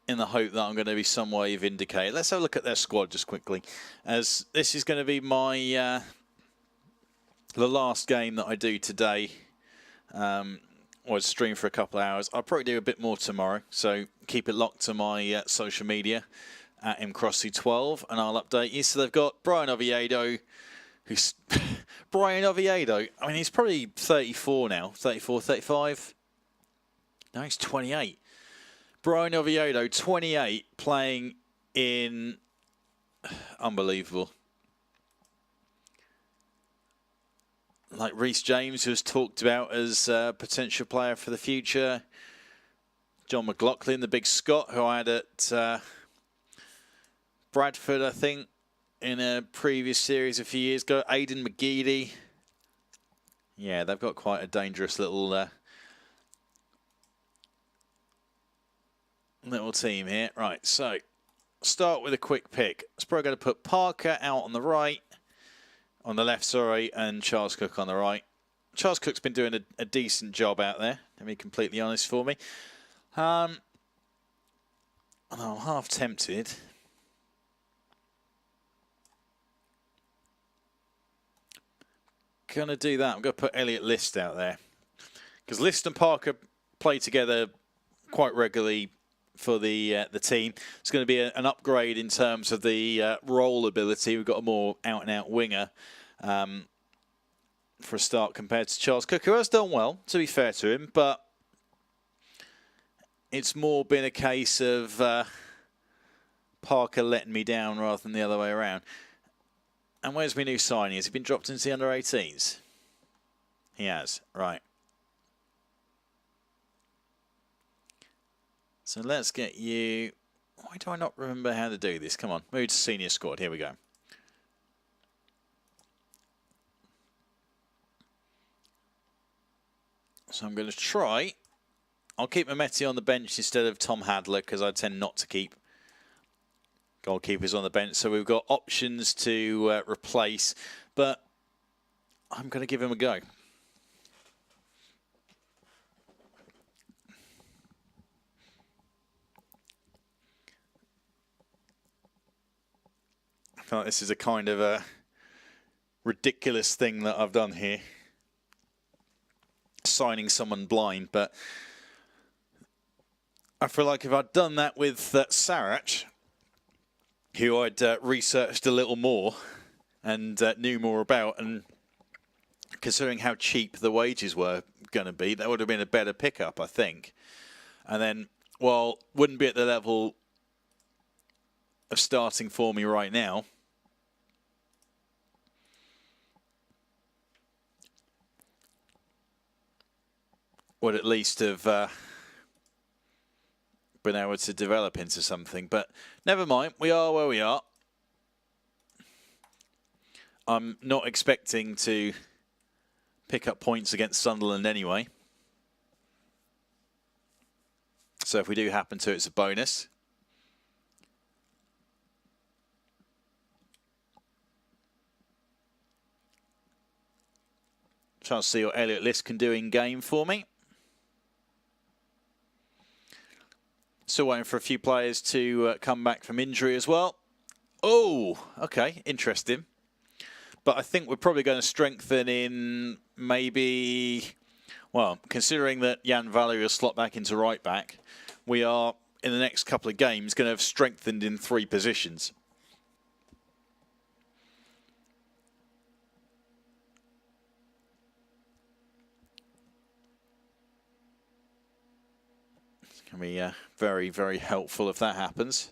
In the hope that I'm going to be some way vindicated. Let's have a look at their squad just quickly, as this is going to be my the last game that I do today. Or stream for a couple of hours. I'll probably do a bit more tomorrow, so keep it locked to my social media at mcrossy12, and I'll update you. So they've got Brian Oviedo, who's Brian Oviedo. I mean, he's probably 34 now, 34, 35. No, he's 28. Brian Oviedo, 28, playing in unbelievable. Like Reece James, who was talked about as a potential player for the future. John McLaughlin, the big Scot, who I had at Bradford, I think, in a previous series a few years ago. Aidan McGeady. Yeah, they've got quite a dangerous little team here. Right, so start with a quick pick. It's probably going to put Parker out on the right. On the left, sorry, and Charles Cook on the right. Charles Cook's been doing a decent job out there, to be completely honest for me. I'm half tempted. Gonna do that. I'm gonna put Elliot List out there, because List and Parker play together quite regularly for the team. It's going to be an upgrade in terms of the roll ability. We've got a more out-and-out winger for a start compared to Charles Cook, who has done well, to be fair to him, but it's more been a case of Parker letting me down rather than the other way around. And where's my new signing? Has he been dropped into the under-18s? He has, right. So let's get you... Why do I not remember how to do this? Come on, move to senior squad. Here we go. So I'm going to try... I'll keep Mehmeti on the bench instead of Tom Hadler, because I tend not to keep goalkeepers on the bench. So we've got options to replace, but I'm going to give him a go. I feel like this is a kind of a ridiculous thing that I've done here, signing someone blind, but I feel like if I'd done that with Sarach, who I'd researched a little more and knew more about, and considering how cheap the wages were going to be, that would have been a better pickup, I think. And then, well, wouldn't be at the level of starting for me right now. Would at least have been able to develop into something, but never mind. We are where we are. I'm not expecting to pick up points against Sunderland anyway. So if we do happen to, it's a bonus. Trying to see what Elliot List can do in game for me. Still waiting for a few players to come back from injury as well. Oh, okay, interesting. But I think we're probably going to strengthen in maybe, well, considering that Jan Valery will slot back into right back, we are, in the next couple of games, going to have strengthened in 3 positions. Can be very, very helpful if that happens.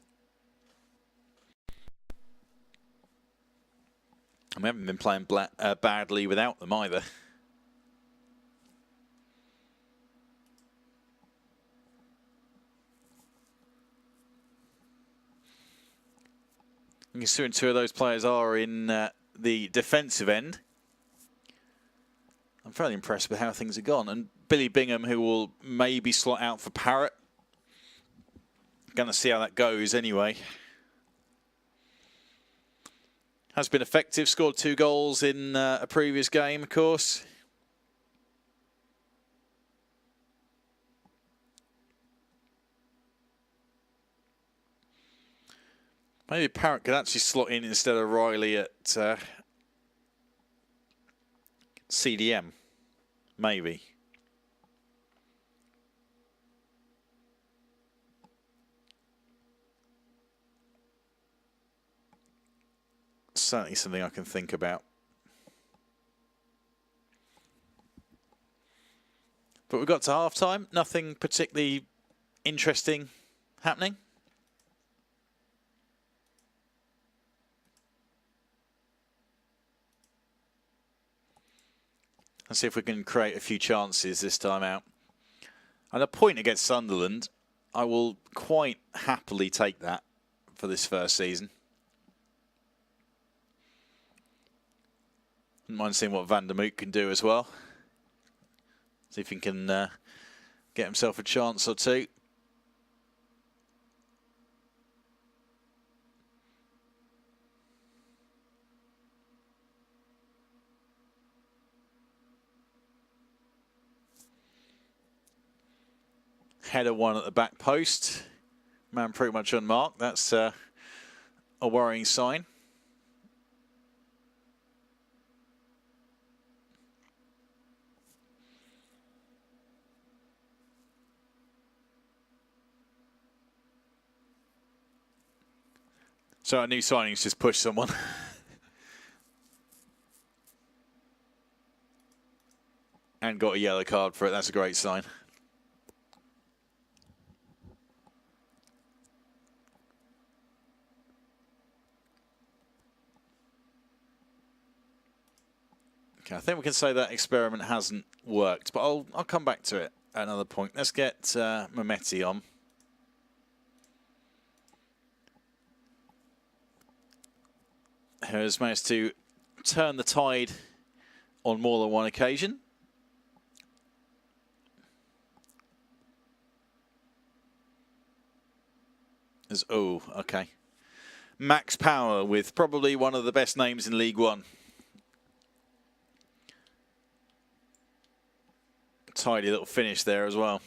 And we haven't been playing badly without them either. Considering two of those players are in the defensive end, I'm fairly impressed with how things have gone. And Billy Bingham, who will maybe slot out for Parrott. Going to see how that goes anyway. Has been effective, scored 2 goals in a previous game, of course. Maybe Parrott could actually slot in instead of Riley at CDM. Maybe. Certainly something I can think about. But we got to half-time. Nothing particularly interesting happening. Let's see if we can create a few chances this time out. And a point against Sunderland, I will quite happily take that for this first season. Wouldn't mind seeing what Van der Moot can do as well. See if he can get himself a chance or two. Header one at the back post. Man pretty much unmarked. That's a worrying sign. So our new signings just pushed someone. And got a yellow card for it. That's a great sign. Okay, I think we can say that experiment hasn't worked, but I'll come back to it at another point. Let's get Mehmeti on. Who has managed to turn the tide on more than one occasion. Oh, okay. Max Power with probably one of the best names in League One. Tidy little finish there as well.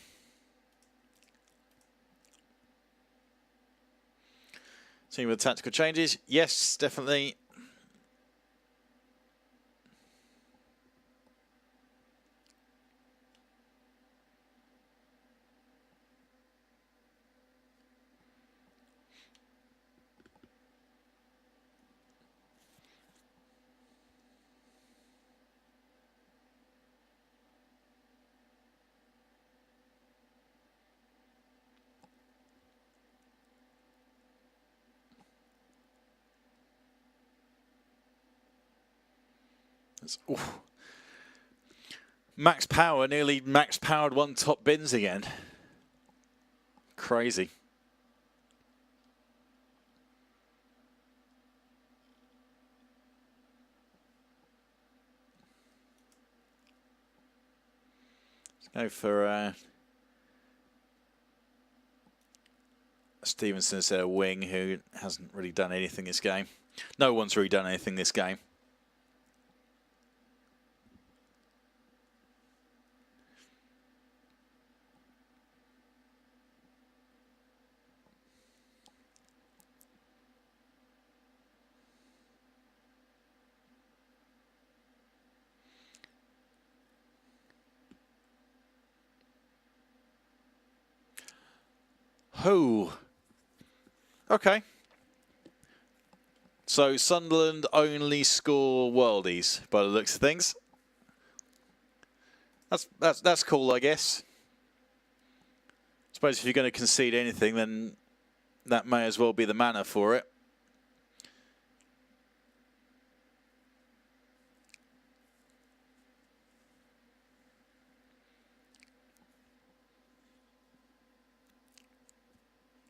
Seeing with the tactical changes, yes, definitely. Max Power nearly max powered one top bins again. Crazy. Let's go for Stevenson as a wing who hasn't really done anything this game. No one's really done anything this game. Oh, okay. So Sunderland only score worldies by the looks of things. That's cool, I guess. suppose if you're going to concede anything, then that may as well be the manner for it.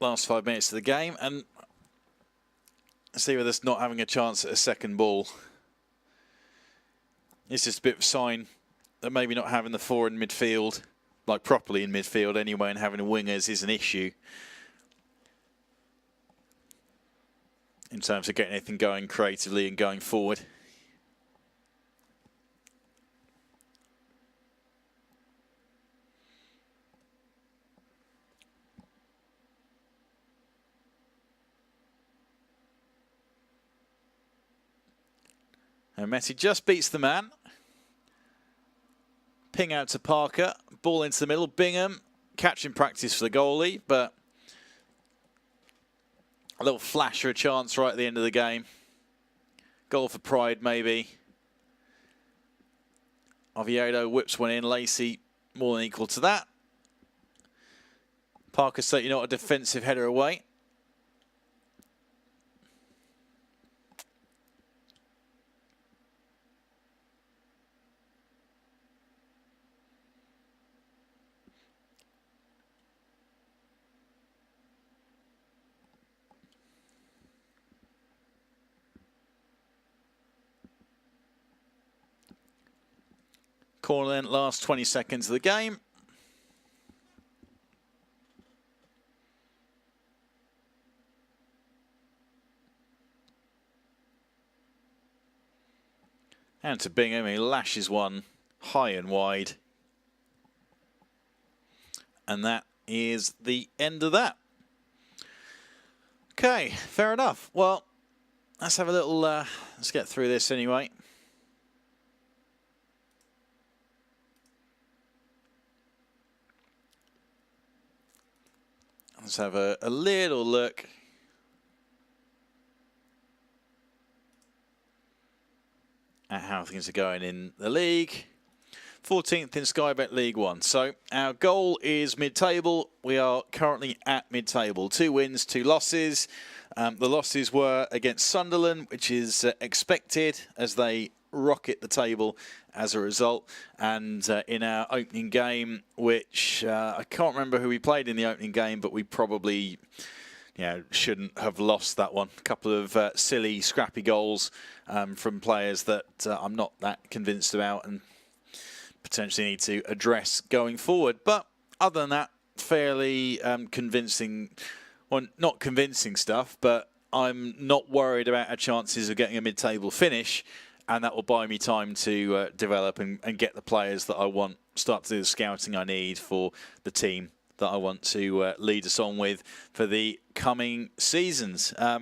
Last 5 minutes of the game, and see with us not having a chance at a second ball. It's just a bit of a sign that maybe not having the 4 in midfield, like properly in midfield anyway, and having wingers is an issue in terms of getting anything going creatively and going forward. And Messi just beats the man. Ping out to Parker. Ball into the middle. Bingham. Catch in practice for the goalie, but a little flash or a chance right at the end of the game. Goal for pride, maybe. Oviedo whips one in. Lacey more than equal to that. Parker certainly not a defensive header away. Corner then, last 20 seconds of the game. And to Bingham, he lashes one high and wide. And that is the end of that. Okay, fair enough. Well, let's have a little, let's get through this anyway. Let's have a little look at how things are going in the league. 14th in Sky Bet League 1. So our goal is mid-table. We are currently at mid-table. 2 wins, 2 losses. The losses were against Sunderland, which is expected as they rocket the table as a result. And in our opening game, which I can't remember who we played in the opening game, but we probably shouldn't have lost that one. A couple of silly, scrappy goals from players that I'm not that convinced about and potentially need to address going forward. But other than that, fairly convincing, well, not convincing stuff, but I'm not worried about our chances of getting a mid-table finish, and that will buy me time to develop and get the players that I want, start to do the scouting I need for the team that I want to lead us on with for the coming seasons. I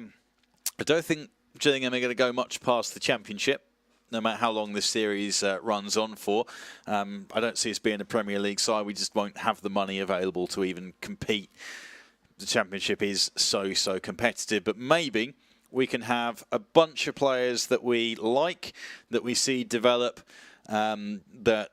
don't think Gillingham are going to go much past the Championship, no matter how long this series runs on for. I don't see us being a Premier League side. We just won't have the money available to even compete. The Championship is so competitive, but maybe we can have a bunch of players that we like, that we see develop, that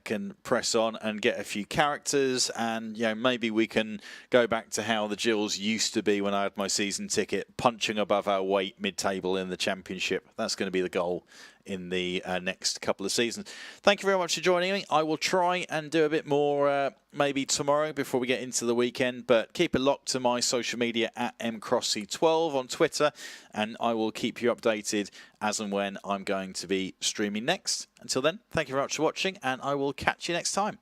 can press on and get a few characters, and maybe we can go back to how the Gills used to be when I had my season ticket, punching above our weight mid-table in the Championship. That's going to be the goal in the next couple of seasons. Thank you very much for joining me. I will try and do a bit more maybe tomorrow before we get into the weekend, but keep it locked to my social media at mcrossy12 on Twitter, and I will keep you updated as and when I'm going to be streaming next. Until then, thank you very much for watching, and I will catch you next time.